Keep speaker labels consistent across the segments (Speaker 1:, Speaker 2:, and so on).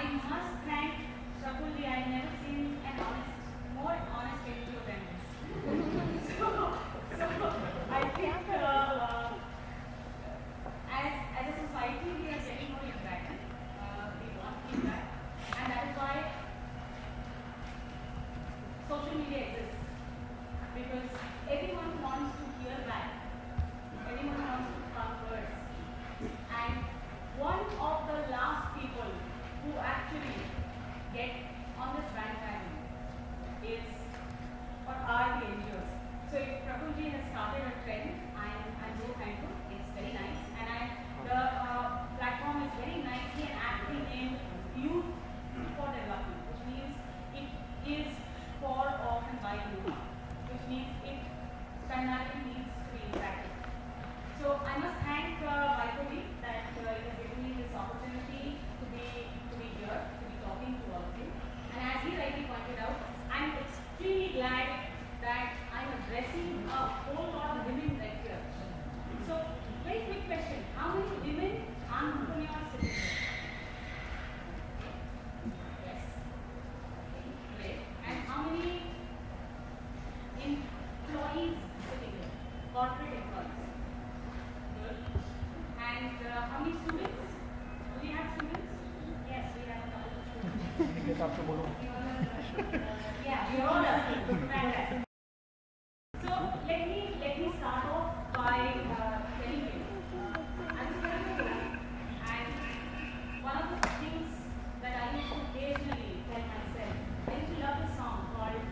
Speaker 1: I must thank Shakuli. I've never seen more honest NGO than this. so I think as a society we are getting more interactive. We want feedback, and that is why social media exists, because everyone wants to hear back, everyone wants to converse, and one of the last people who actually get on this bandwagon is or are the NGOs. So if Prabhuji has started a trend, I'm so thankful. It's very nice, and the platform is very nicely and acting in youth for development, which means it is for, of, and by youth, which means it primarily needs to be interactive. So I must thank Y4D that it has given me this opportunity to be here, to be talking to all of you. And as he rightly pointed out, I'm extremely glad that I'm addressing a whole lot of women right here. So, very quick question: how many women entrepreneurs sit here? Yes. Great. And how many employees sitting here? Corporate employees. Good. And how many students? Do we have students? Yes, we have a couple of students. Yeah, we all are students. Fantastic. So let me start off by telling you. I was very young, and one of the things that I used to occasionally tell myself, I used to love a song called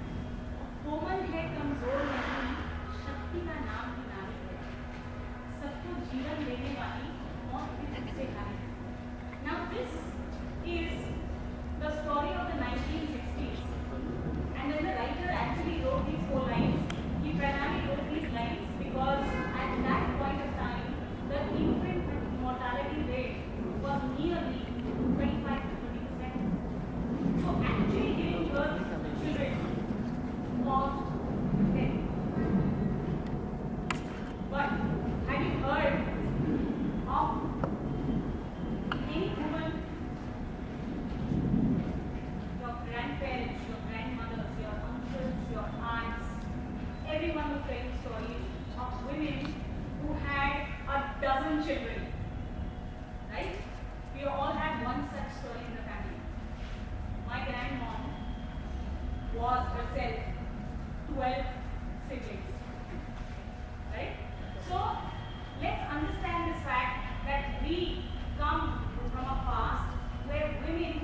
Speaker 1: "कोमल है कमजोर नहीं, शक्ति का नाम ही नारी है, सबको जीवन देने वाली मौत भी तुझसे हारी है." Now this is the story of the 1960s, and when the writer actually wrote these 4 lines, he primarily wrote these lines because at that point of time, the infant mortality rate was nearly 25 to 30%. So actually giving birth to children caused death. But have you heard of any woman, your grandparents, your grandmothers, your uncles, your aunts, everyone will tell you stories of women who had a dozen children, right? We all had one such story in the family. My grandmom was herself 12 siblings, right? So let's understand this fact that we come from a past where women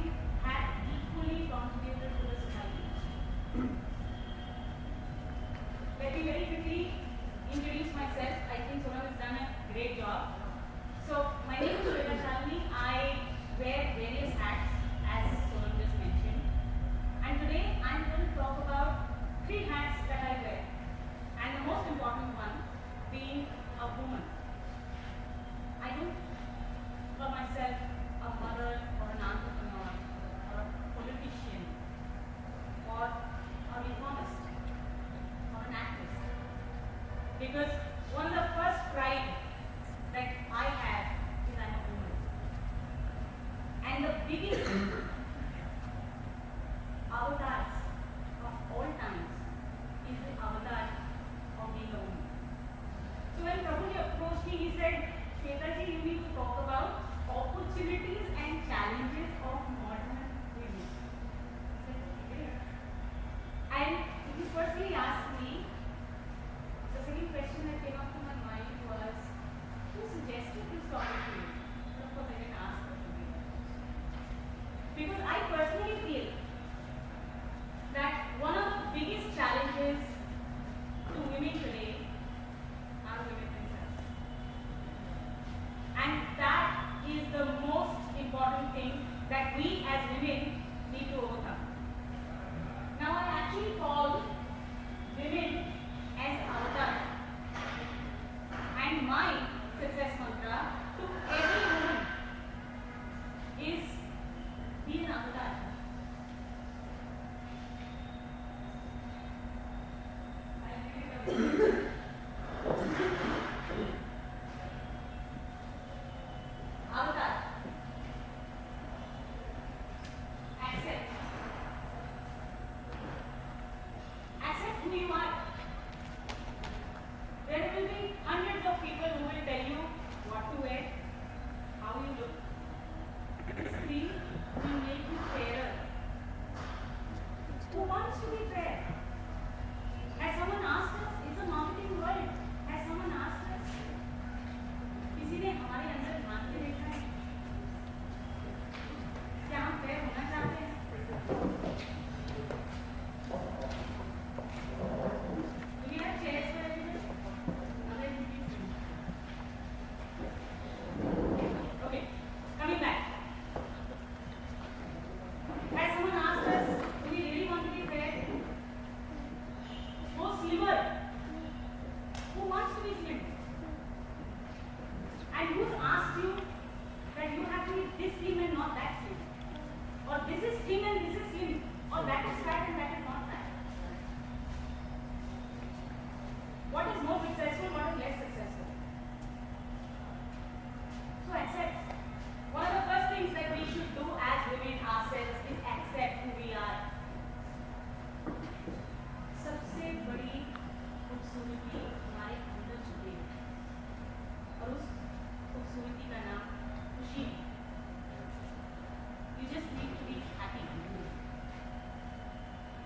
Speaker 1: had equally contributed to the society. Let me very quickly introduce myself. I think Sonam has done a great job. So my name is Shweta Shalini. I wear various hats, as Sonam just mentioned. And today I'm going to talk about 3 hats that I wear. And the most important one being a woman. I don't call myself a mother or an entrepreneur or a politician or a reformist or an activist. Because one of the first pride that I have is I'm a woman. And the biggest avatars of all times is the avatar of being a woman. So when Prabhuji approached me, he said, "Shweta ji, you need to talk about opportunities and challenges of modern women." I said, "Okay." And he firstly asked me, the second question that came up to my mind was, who suggested this topic to you? But of course I didn't ask Prabhuji. Because I personally feel that one of the biggest challenges to women today are women themselves. And that is the most important thing that we as women need to overcome. Now I actually call women as avatar. And my success mantra to every woman is be an avatar. Avatar. you are. There will be hundreds of people who will tell you what to wear, how you look. Screen will make you fairer. Who wants to be fair? Has someone asked us? It's a marketing world. Has someone asked us? किसी ने हमारे अंदर झांक के देखा है? क्या हम fair होना चाहते हैं? Do we have chairs for everyone? Okay, coming back. Has someone asked us, do we really want to be fair? Go slimmer. Who wants to be slim? And who's asked you that you have to be this slim and not that slim? Or this is slim and this is slim? Or that is fat and that is not fat? What is more successful, what is less successful? So accept. One of the first things that we should do as women ourselves is accept who we are. सबसे बड़ी खूबसूरती हमारे अंदर छुपी है और उस खूबसूरती का नाम खुशी है. You just need to be happy.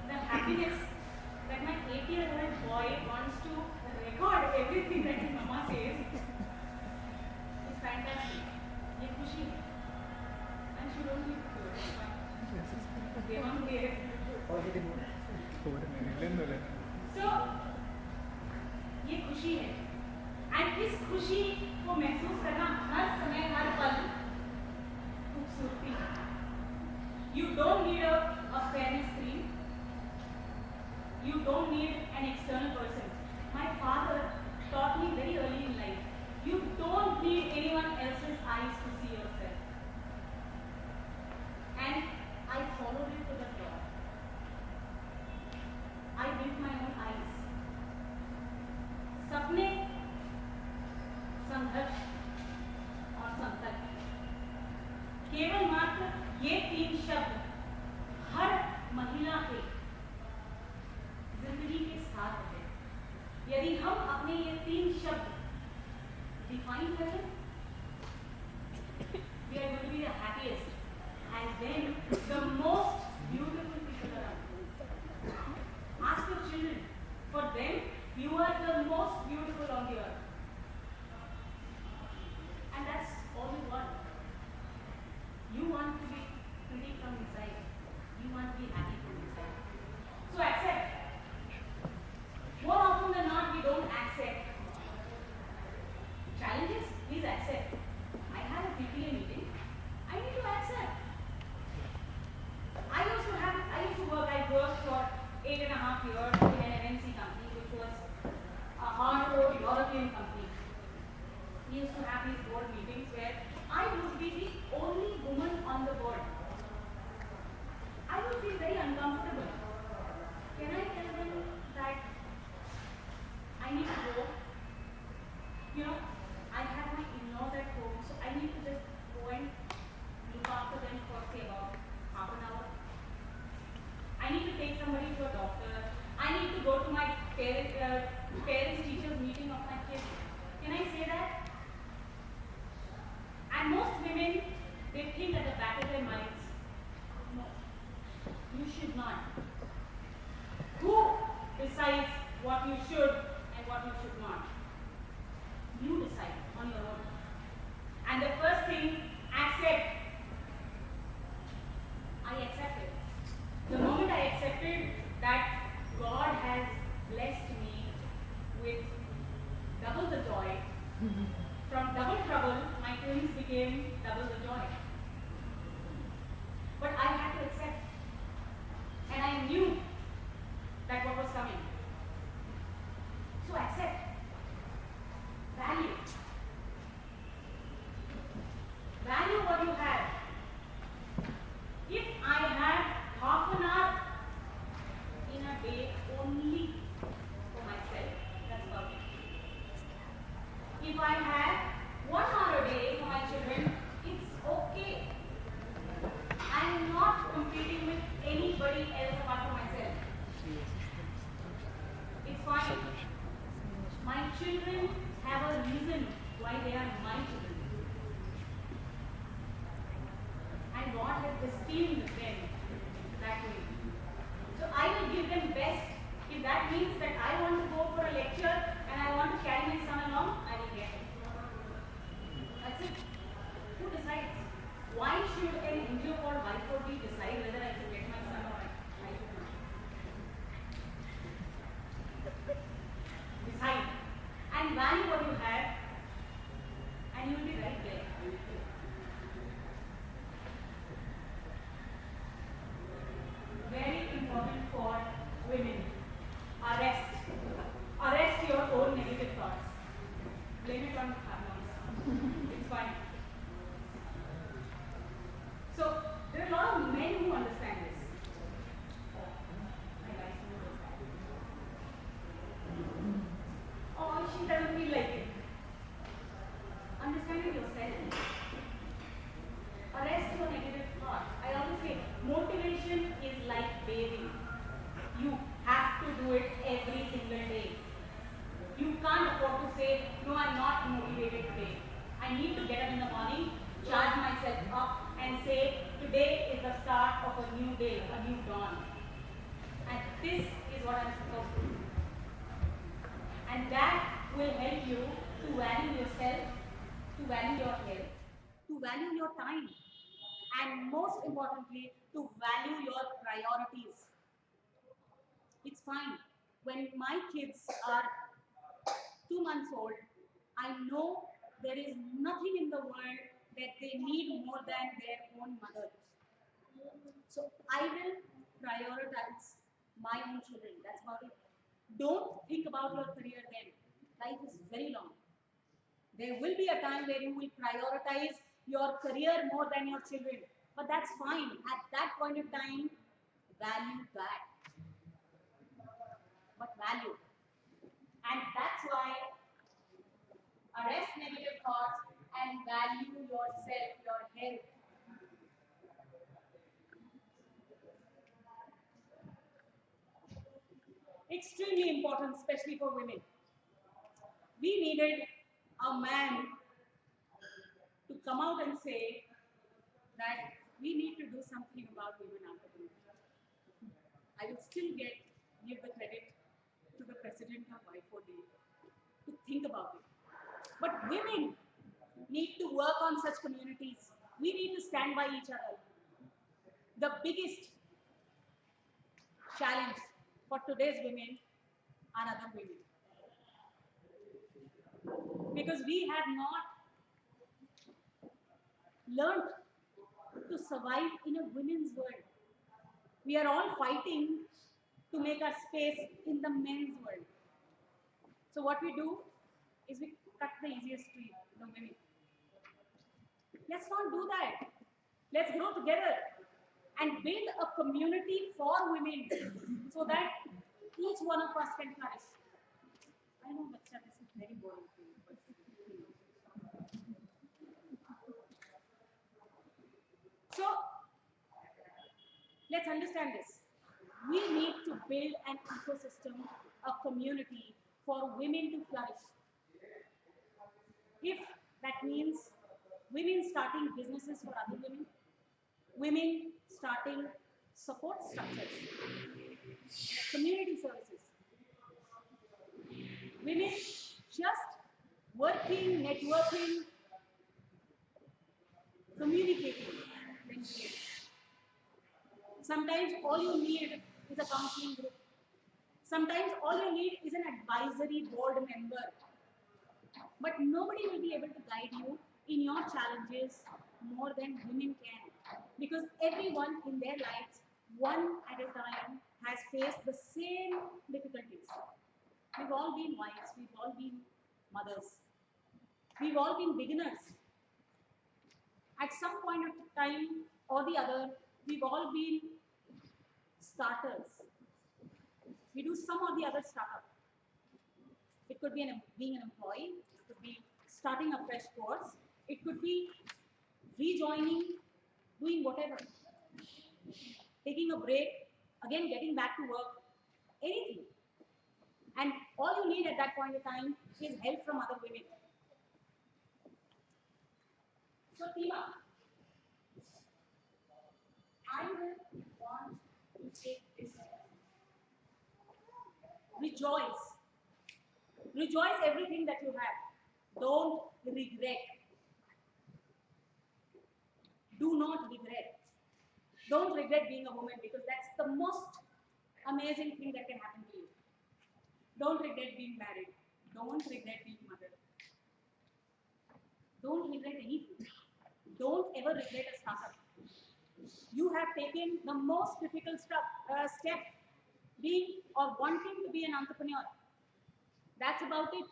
Speaker 1: The happiness that my 8-year-old boy wants to record everything that his mama says is fantastic. ये खुशी है. And she don't need to do it. They won't get it. So, ये खुशी है. And इस खुशी को महसूस करना हर समय हर पल खूबसूरती है. You don't need a fairness cream. You don't need an external person. My father taught me very early in life. You don't need anyone else's eyes to see yourself. And I followed it to the door. I built my own eyes. सपने, संघर्ष और संकल्प. केवल मात्र ये 3 शब्द हर महिला के जिंदगी के साथ है. यदि हम अपने ये 3 शब्द डिफाइन करें, we are going to be the happiest and then the most beautiful people around. Ask your children. For them, you are the most beautiful on the earth. And that's all you want. You want to be pretty from inside. You want to be happy from inside. So accept. More often than not, we don't accept. Challenges, please accept. I have a PTA meeting. I need to accept. I used to work for 8.5 years in an MNC company, which was a hard-road European company. We used to have these board meetings where I would be the only woman on the board. I would feel very uncomfortable. Can I tell them that I need to go? You know, I have my in-laws at home, so I need to just go and look after them for say about half an hour. I need to take somebody to a doctor. I need to go to my parents-teachers meeting of my kids. Can I say that? And most women, they think at the back of their minds, no, you should not. Who decides what you should and what you should not? You decide on your own. And the first thing, accept. I accepted. The moment I accepted that God has blessed me with double the joy, from double trouble, my twins became double the joy. But I had to accept. And I knew that what was coming. So accept. Value. Value what you have. If I had half an hour in a day only for myself, that's perfect. If I had 1 hour a day for my children, children have a reason why they are my children. And God has esteemed them that way. So I will give them best. If that means that I want to go for a lecture and I want to carry my son along, I will get it. That's it. Who decides? Why should an NGO called Y4D decide whether I should get my son or I should not? Decide. And value what you have, and you will be right there. Very important for women. Arrest. Arrest your own negative thoughts. Blame it on hormones. It's fine. So there are a lot of men who understand this. Oh, my guys don't understand. Oh, she doesn't feel like it. Understanding yourself. Arrest your negative thoughts. I always say motivation is like bathing. You have to do it every single day. You can't afford to say, no, I'm not motivated today. I need to get up in the morning, charge myself up, and say, today is the start of a new day, a new dawn. And this is what I'm supposed to do. And that will help you to value yourself, to value your health, to value your time, and most importantly, to value your priorities. It's fine. When my kids are 2 months old, I know there is nothing in the world that they need more than their own mother. So I will prioritize my own children. That's about it. Don't think about your career then. Life is very long. There will be a time where you will prioritize your career more than your children. But that's fine. At that point in time, value that. But value. And that's why arrest negative thoughts and value yourself, your health. Extremely important, especially for women. We needed a man to come out and say that we need to do something about women entrepreneurship. I will still give the credit to the president of Y4D to think about it. But women need to work on such communities. We need to stand by each other. The biggest challenge for today's women are other women. Because we have not learned to survive in a women's world. We are all fighting to make our space in the men's world. So what we do is we cut the easiest tree, the women. Let's not do that. Let's grow together and build a community for women so that each one of us can flourish. I know, Bacha, this is very boring for you, but so let's understand this. We need to build an ecosystem, a community for women to flourish. If that means women starting businesses for other women, women starting support structures, community services, women just working, networking, communicating. Sometimes all you need is a counseling group. Sometimes all you need is an advisory board member. But nobody will be able to guide you in your challenges more than women can. Because everyone in their lives, one at a time, has faced the same difficulties. We've all been wives, we've all been mothers, we've all been beginners. At some point of time or the other, we've all been starters. We do some or the other startup. It could be being an employee, it could be starting a fresh course, it could be rejoining, doing whatever, taking a break, again getting back to work, anything. And all you need at that point in time is help from other women. So, Tima, I will want to take this. Rejoice. Rejoice everything that you have. Don't regret. Do not regret. Don't regret being a woman, because that's the most amazing thing that can happen to you. Don't regret being married. Don't regret being mother. Don't regret anything. Don't ever regret a startup. You have taken the most difficult step, being or wanting to be an entrepreneur. That's about it.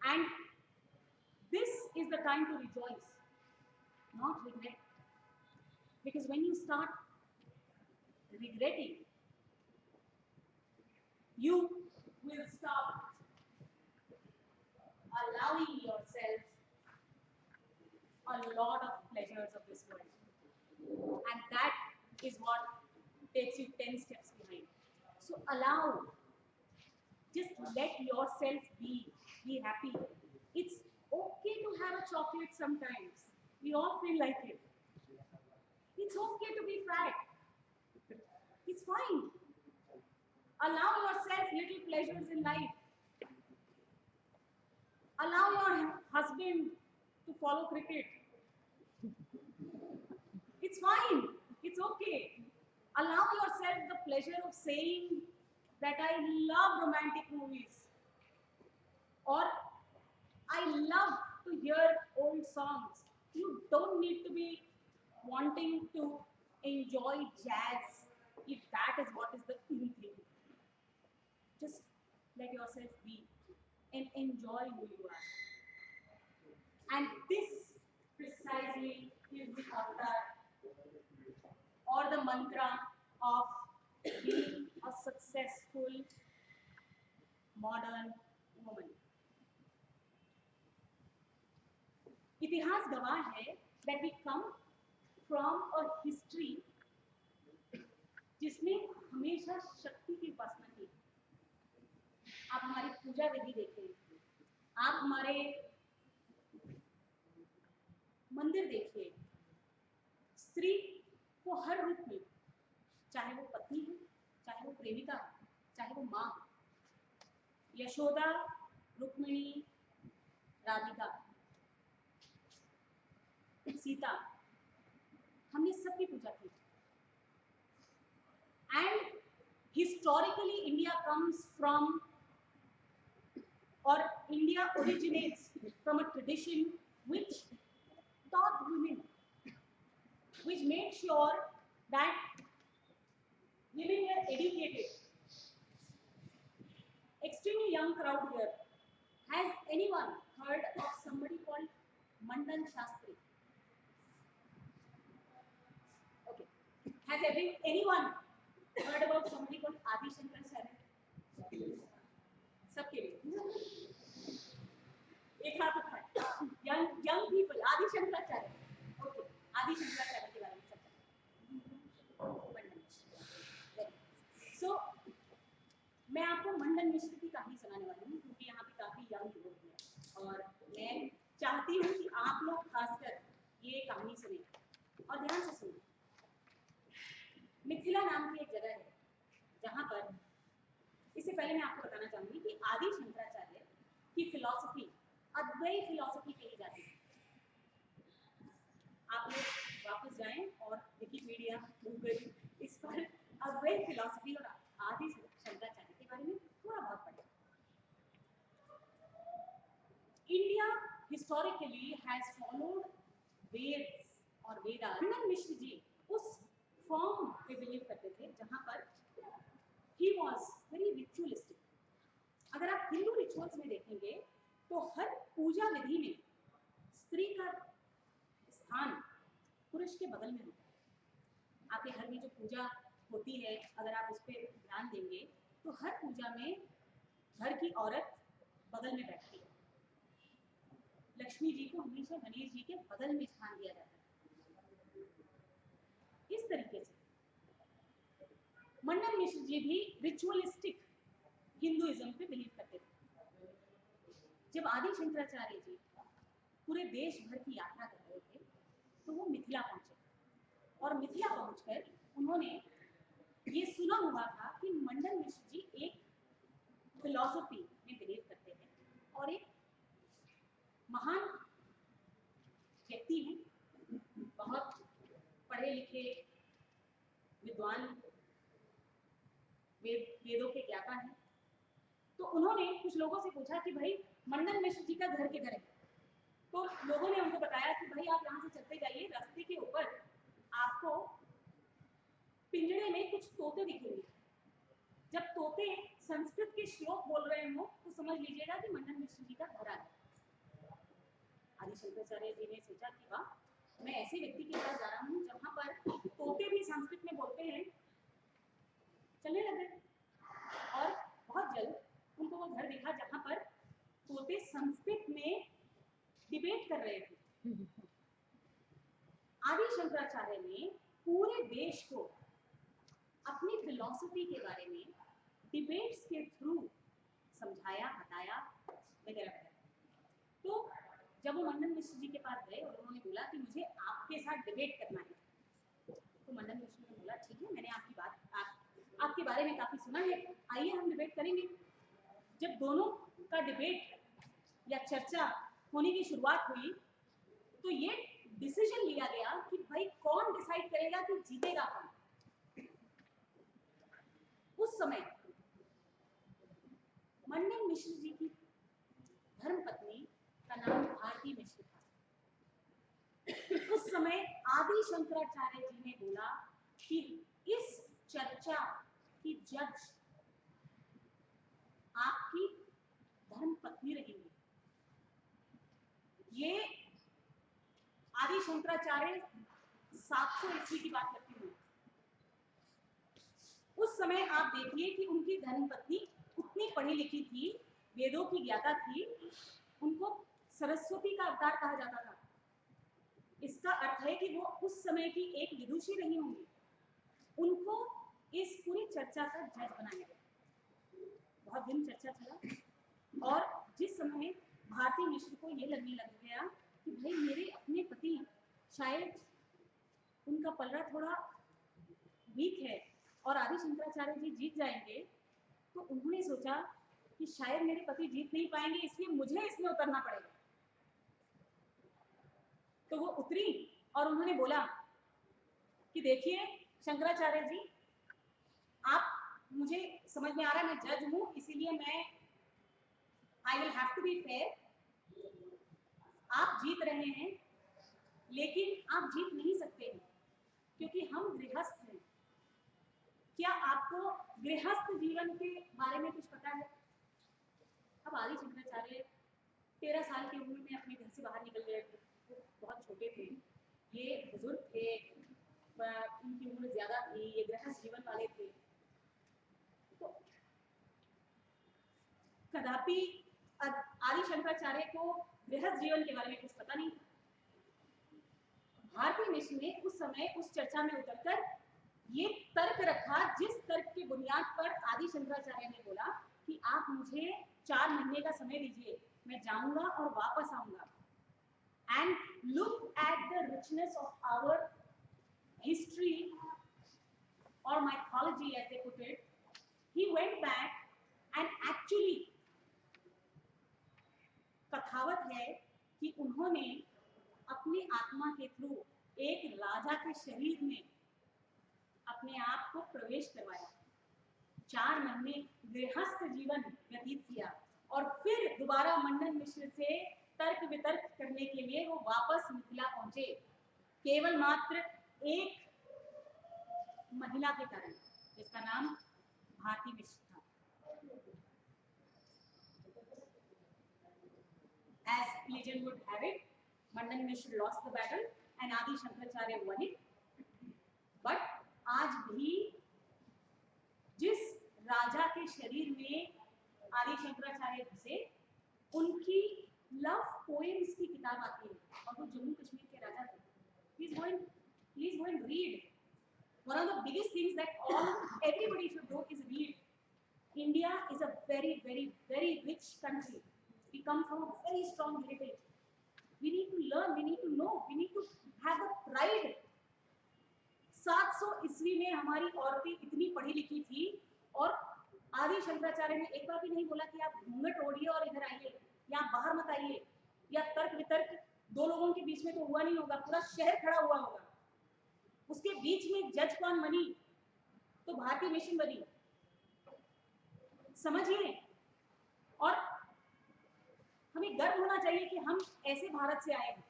Speaker 1: And this is the time to rejoice, not regret. Because when you start regretting, you will start allowing yourself a lot of pleasures of this world. And that is what takes you 10 steps behind. So allow, just let yourself be happy. It's okay to have a chocolate sometimes. We all feel like it. It's okay to be fat. It's fine. Allow yourself little pleasures in life. Allow your husband to follow cricket. It's fine. It's okay. Allow yourself the pleasure of saying that I love romantic movies, or I love to hear old songs. You don't need to be wanting to enjoy jazz if that is what is the in thing. Just let yourself be and enjoy who you are. And this precisely is the avatar or the mantra of being a successful modern woman. इतिहास गवाह है that we come from a history जिसमें हमेशा शक्ति की उपासना की। आप हमारी पूजा विधि देखें, आप हमारे मंदिर देखिए, स्त्री को हर रूप में, चाहे वो पत्नी हो, चाहे वो प्रेमिका हो, चाहे वो माँ हो, यशोदा, रुक्मिणी, राधिका, सीता, हमने सबकी पूजा की। And historically, India comes from, or India originates from a tradition which taught women, which made sure that women were educated. Extremely young crowd here. Has anyone heard of somebody called Mandan Shastri? Okay. Has anyone heard about somebody called Adi Shankaracharya? सबके लिए एक हाथ उठाए। young people, आदि Shankaracharya. Okay, आदि शंकराचार्य के बारे में चर्चा। सो मैं आपको मंडन मिश्र की कहानी सुनाने वाली हूँ, क्योंकि यहाँ पे काफी यंग लोग हैं और मैं चाहती हूँ कि आप लोग खासकर ये कहानी सुने और ध्यान से सुने। मिथिला नाम की एक जगह है जहाँ पर, इससे पहले मैं आपको बताना चाहूंगी कि आदि शंकराचार्य की फिलॉसफी अद्वैत फिलॉसफी कही जाती है। आप लोग वापस जाएं और विकिपीडिया, गूगल इस पर अद्वैत फिलॉसफी और आदि शंकराचार्य के बारे में थोड़ा बहुत पढ़ें। India historically has followed Vedas और वेदास। मंडन मिश्र जी उस फॉर्म पे बिलीव करते थे जहां पर he was very ritualistic. अगर आप हिंदू रिचुअल्स में देखेंगे तो हर पूजा विधि में स्त्री का स्थान पुरुष के बगल में होता है। आपके घर में जो पूजा होती है, अगर आप उस पर ध्यान देंगे तो हर पूजा में घर की औरत बगल में बैठती है। लक्ष्मी जी को हमेशा गणेश जी के बगल में स्थान दिया जाता है। इस तरीके से मंडन मिश्र जी भी रिचुअलिस्टिक हिंदुइज्म पे बिलीव करते थे। जब आदि शंकराचार्य जी पूरे देश भर की यात्रा कर रहे थे तो वो मिथिला पहुंचे, और मिथिला पहुंचकर उन्होंने ये सुना हुआ था कि मंडन मिश्र जी एक फिलॉसफी में बिलीव करते हैं और एक महान व्यक्ति हैं, बहुत पढ़े लिखे विद्वान, वेदों के ज्ञाता हैं। तो उन्होंने कुछ लोगों से पूछा कि भाई मंडन मिश्र जी का घर किधर है। तो लोगों ने उनको बताया कि भाई आप यहाँ से चलते जाइए, रास्ते के ऊपर आपको पिंजड़े में कुछ तोते दिखेंगे। जब तोते संस्कृत के श्लोक बोल रहे हो तो समझ लीजिएगा कि मंडन मिश्र जी का घर है। आदि शंकराचार्य जी ने सोचा कि वाह, मैं ऐसे व्यक्ति के पास जा रहा हूँ जहाँ पर तोते भी संस्कृत में बोलते हैं। चलने लगे और बहुत जल्द उनको वो घर दिखा जहाँ पर तोते संस्कृत में डिबेट कर रहे थे। आदि शंकराचार्य ने पूरे देश को अपनी फिलॉसफी के बारे में डिबेट्स के थ्रू समझाया, बताया वगैरह। तो जब वो मंडन मिश्र जी के पास गए और उन्होंने बोला कि मुझे आपके साथ डिबेट करना है, तो मंडन मिश्र ने बोला ठीक है, मैंने आपके बारे में काफी सुना है, आइए हम डिबेट करेंगे। जब दोनों का डिबेट या चर्चा होने की शुरुआत हुई तो ये डिसीजन लिया गया कि भाई कौन डिसाइड करेगा कि जीतेगा कौन। उस समय मंडन मिश्र जी की धर्मपत्नी का नाम भारती मिश्र था। उस समय आदि शंकराचार्य जी ने बोला कि इस चर्चा की जज आपकी धर्मपत्नी रहेंगी। ये आदि शंकराचार्य 700 ईस्वी की बात करती हूँ। उस समय आप देखिए कि उनकी धर्मपत्नी उतनी पढ़ी लिखी थी, वेदों की ज्ञाता थी, उनको सरस्वती का अवतार कहा जाता था। इसका अर्थ है कि वो उस समय की एक विदुषी रही होंगी। उनको इस पूरी चर्चा का जज बनाया गया। बहुत दिन चर्चा चला और जिस समय भारती मिश्र को ये लगने लग गया कि भाई मेरे अपने पति शायद उनका पलड़ा थोड़ा वीक है और आदि शंकराचार्य जी जीत जाएंगे, तो उन्होंने सोचा कि शायद मेरे पति जीत नहीं पाएंगे, इसलिए मुझे इसमें उतरना पड़ेगा। तो वो उतरी और उन्होंने बोला कि देखिए शंकराचार्य जी, आप, मुझे समझ में आ रहा है मैं जज हूं, इसीलिए मैं I will have to be fair. आप जीत रहे हैं लेकिन आप जीत नहीं सकते हैं क्योंकि हम गृहस्थ हैं। क्या आपको गृहस्थ जीवन के बारे में कुछ पता है? अब आदि शंकराचार्य 13 साल की उम्र में अपने घर से बाहर निकल गए थे, वो बहुत छोटे थे, ये बुजुर्ग थे, इनकी उम्र ज्यादा थी, ये गृहस्थ जीवन वाले थे। तो कदापि आदि शंकराचार्य को गृहस्थ जीवन के बारे में कुछ पता नहीं। भारती मिश्र ने उस समय उस चर्चा में उतरकर ये तर्क रखा, जिस तर्क की बुनियाद पर आदि शंकराचार्य ने बोला कि आप मुझे 4 महीने का समय दीजिए, मैं जाऊंगा और वापस आऊंगा। And look at the richness of our history और mythology as they put it. He went back and actually कथावत है कि उन्होंने अपनी आत्मा के थ्रू एक राजा के शरीर में अपने आप को प्रवेश करवाया, 4 महीने गृहस्थ जीवन व्यतीत किया और फिर दोबारा मंडन मिश्र से तर्क वितर्क करने के लिए वो वापस मिथिला पहुंचे, केवल मात्र एक महिला के कारण, जिसका नाम भारती मिश्र था। As legend would have it, Mandan Mishra lost the battle and आदि शंकराचार्य won it. But आज भी जिस राजा के शरीर में आदि शंकराचार्य घुसे, उनकी लव पोएम्स की किताब आती है और वो जम्मू कश्मीर के राजा थे। Please go and read
Speaker 2: One of the biggest things that everybody should do is read. India is a very, very, very rich country. We come from a very strong heritage. We need to learn, we need to know, we need to have a pride. 700 ईस्वी में हमारी औरतें इतनी पढ़ी लिखी थी और आदि शंकराचार्य ने एक बार भी नहीं बोला कि आप घूंघट ओढ़िए और इधर आइए या बाहर मत आइए या तर्क वितर्क दो लोगों के बीच में तो हुआ नहीं होगा, पूरा शहर खड़ा हुआ होगा। उसके बीच में जज कौन बनी? तो भारतीय मिशन बनी। समझिए, और हमें गर्व होना चाहिए कि हम ऐसे भारत से आए हैं।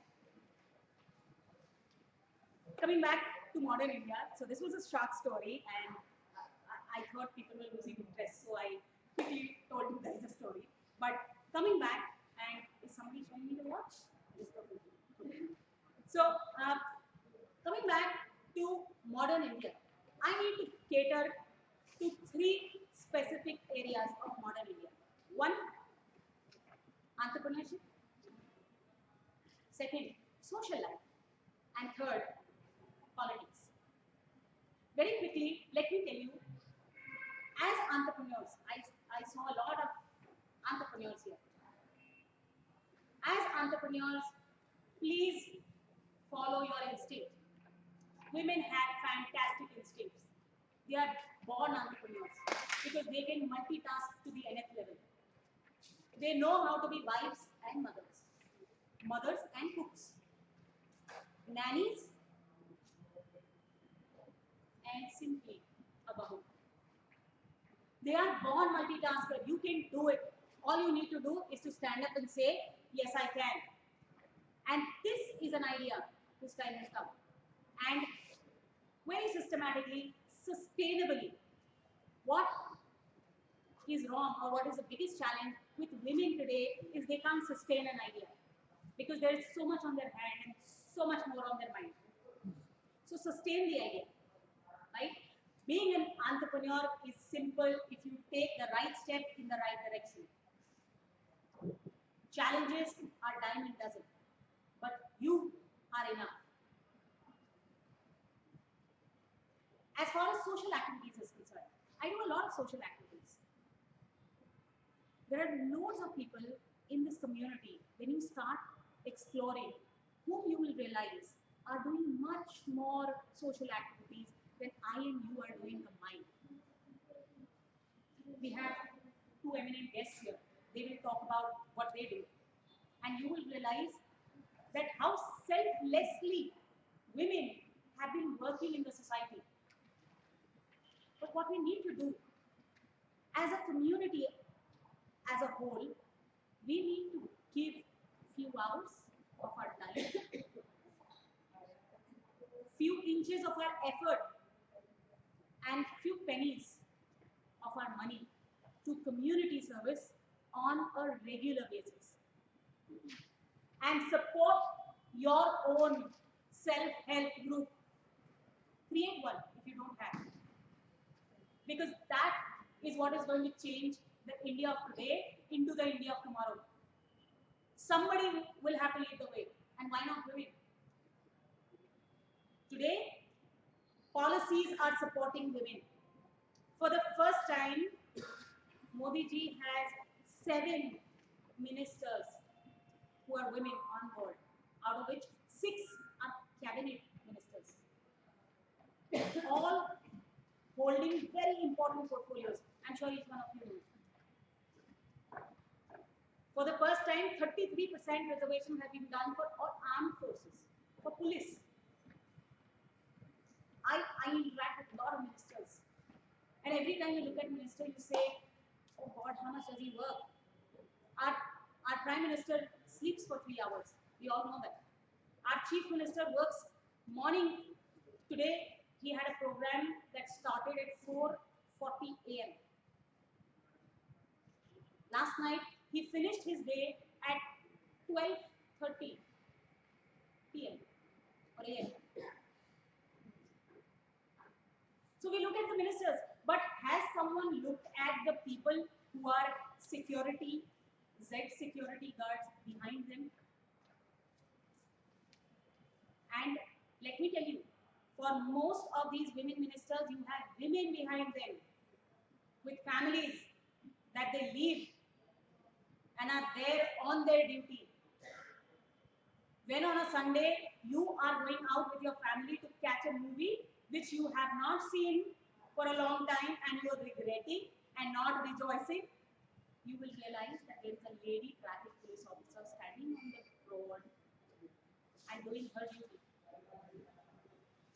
Speaker 2: Coming back to modern India, so this was a short story, and I thought people were losing interest, so I quickly told you guys the story. But coming back, and is somebody showing me the watch? So coming back to modern India, I need to cater to 3 specific areas of modern India. 1, entrepreneurship. 2nd, social life. And 3rd, politics. Very quickly, let me tell you, as entrepreneurs, I saw a lot of entrepreneurs here. As entrepreneurs, please follow your instinct. Women have fantastic instincts. They are born entrepreneurs because they can multitask to the nth level. They know how to be wives and mothers and cooks, nannies, and simply a bahu. They are born multitasker. You can do it. All you need to do is to stand up and say, yes, I can. And this is an idea whose time has come. And very systematically, sustainably, what is wrong or what is the biggest challenge with women today is they can't sustain an idea because there is so much on their hand and so much more on their mind. So sustain the idea, right? Being an entrepreneur is simple if you take the right step in the right direction. Challenges are dime a dozen, but you are enough. As far as social activities is concerned, I do a lot of social activities. There are loads of people in this community. When you start exploring, whom you will realize are doing much more social activities than I and you are doing combined. We have 2 eminent guests here. They will talk about what they do. And you will realize that how selflessly women have been working in the society. But what we need to do as a community, as a whole, we need to give few hours of our time, few inches of our effort, and few pennies of our money to community service on a regular basis. And support your own self-help group. Create one if you don't have. Because that is what is going to change the India of today into the India of tomorrow. Somebody will have to lead the way. And why not women? Today, policies are supporting women. For the first time, Modi ji has 7 ministers who are women on board, out of which 6 are cabinet ministers. All holding very important portfolios. I'm sure each one of you knows. For the first time, 33% reservation have been done for all armed forces, for police. I interact with a lot of ministers. And every time you look at minister, you say, oh God, how much does he work? Our Prime Minister sleeps for 3 hours. We all know that. Our Chief Minister works morning. Today, he had a program that started at 4:40 a.m. Last night, he finished his day at 12:30 p.m. or a.m. So we look at the ministers, but has someone looked at the people who are security, Z security guards behind them? And let me tell you, For most of these women ministers, you have women behind them with families that they leave and are there on their duty. When on a Sunday you are going out with your family to catch a movie which you have not seen for a long time and you are regretting and not rejoicing, you will realize that there is a lady traffic police officer standing on the road and doing her duty.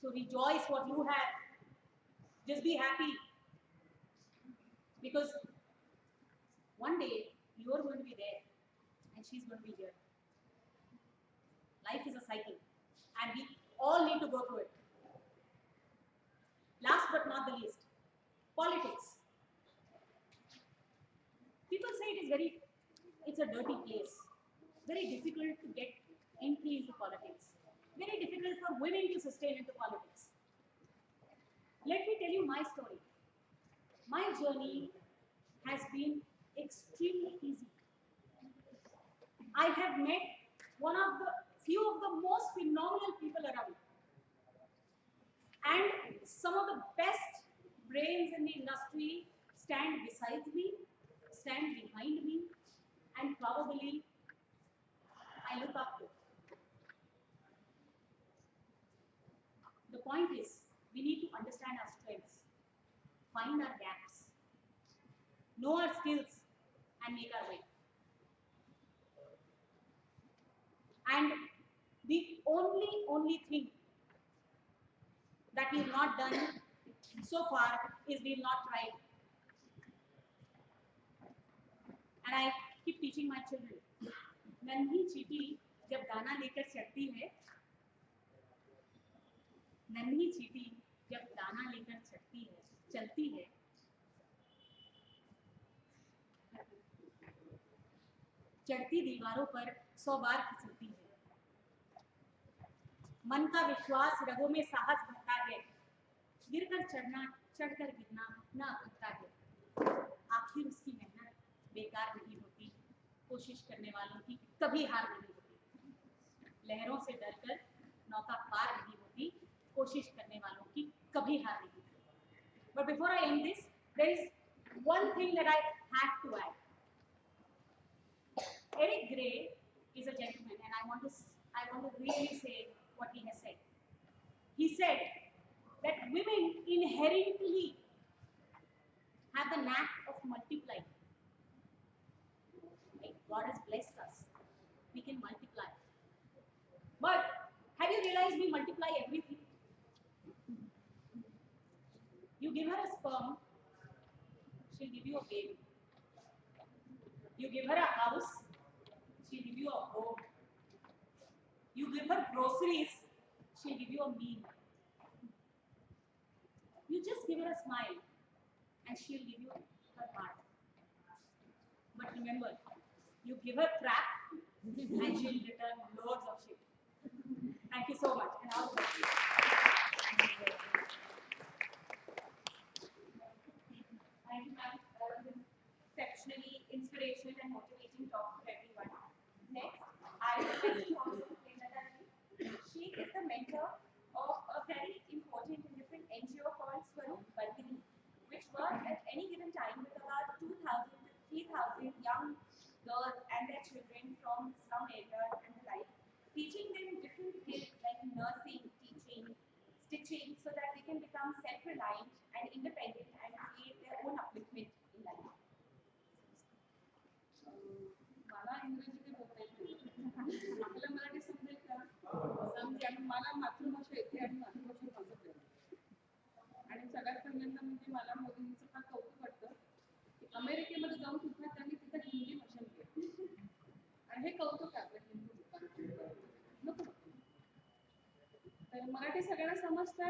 Speaker 2: So rejoice what you have. Just be happy. Because one day you are going to be there and she's going to be here. Life is a cycle and we all need to go through it. Last but not the least, politics. People say it's a dirty place. Very difficult to get entry into politics. Very difficult for women to sustain into politics. Let me tell you my story. My journey has been extremely easy. I have met few of the most phenomenal people around. And some of the best brains in the industry stand beside me, stand behind me, and probably I look up to. The point is, we need to understand our strengths, find our gaps, know our skills, and make our way. And the only thing that we've not done so far is we've not tried. And I keep teaching my children, नन्ही चींटी जब दाना लेकर चढ़ती है, नन्ही चींटी जब दाना लेकर चलती है, चढ़ती दीवारों पर 100 बार फिसलती है। मन का विश्वास रगों में साहस भरता है, गिरकर चढ़ना, चढ़कर गिरना न थकता है। आखिर उसकी मेहनत बेकार नहीं होती, कोशिश करने वालों की कभी हार नहीं होती। लहरों से डरकर नौका पार नहीं होती, कोशिश करने वालों की कभी हार नहीं होती। But before I end this, there is one thing that I have to add. Eric Gray is a gentleman, and I want to really say what he has said. He said that women inherently have the knack of multiplying. Like God has blessed us, we can multiply. But have you realized we multiply everything? You give her a sperm, she'll give you a baby. You give her a house, she'll give you a home. You give her groceries, she'll give you a meal. You just give her a smile and she'll give you her heart. But remember, you give her crap and she'll return loads of shit. Thank you so much and all the best. Thank you, ma'am. That was exceptionally inspirational and motivating talk for everyone. Next, I would like to also Shweta. She is the mentor of a very important and different NGO called Y4D, which works at any given time with about 2,000 to 3,000 young girls and their children from slum areas and the like, teaching them different skills like nursing, teaching, stitching, so that they can become self-reliant and independent and create their own upliftment in life.
Speaker 3: मला इंग्रजी बोलता येते आपल्याला मराठी समजेल का समजे आणि मला मातृभाषा येते आणि मातृभाषा समजते आणि सगळ्यात पहिल्यांदा म्हणजे मला मोदींचं फार कौतुक वाटतं की अमेरिकेमध्ये जाऊन सुद्धा त्यांनी तिथं हिंदी भाषण केलं आणि हे कौतुक आहे आपल्या हिंदू लोकांना नको तर मराठी सगळ्यांना समजतं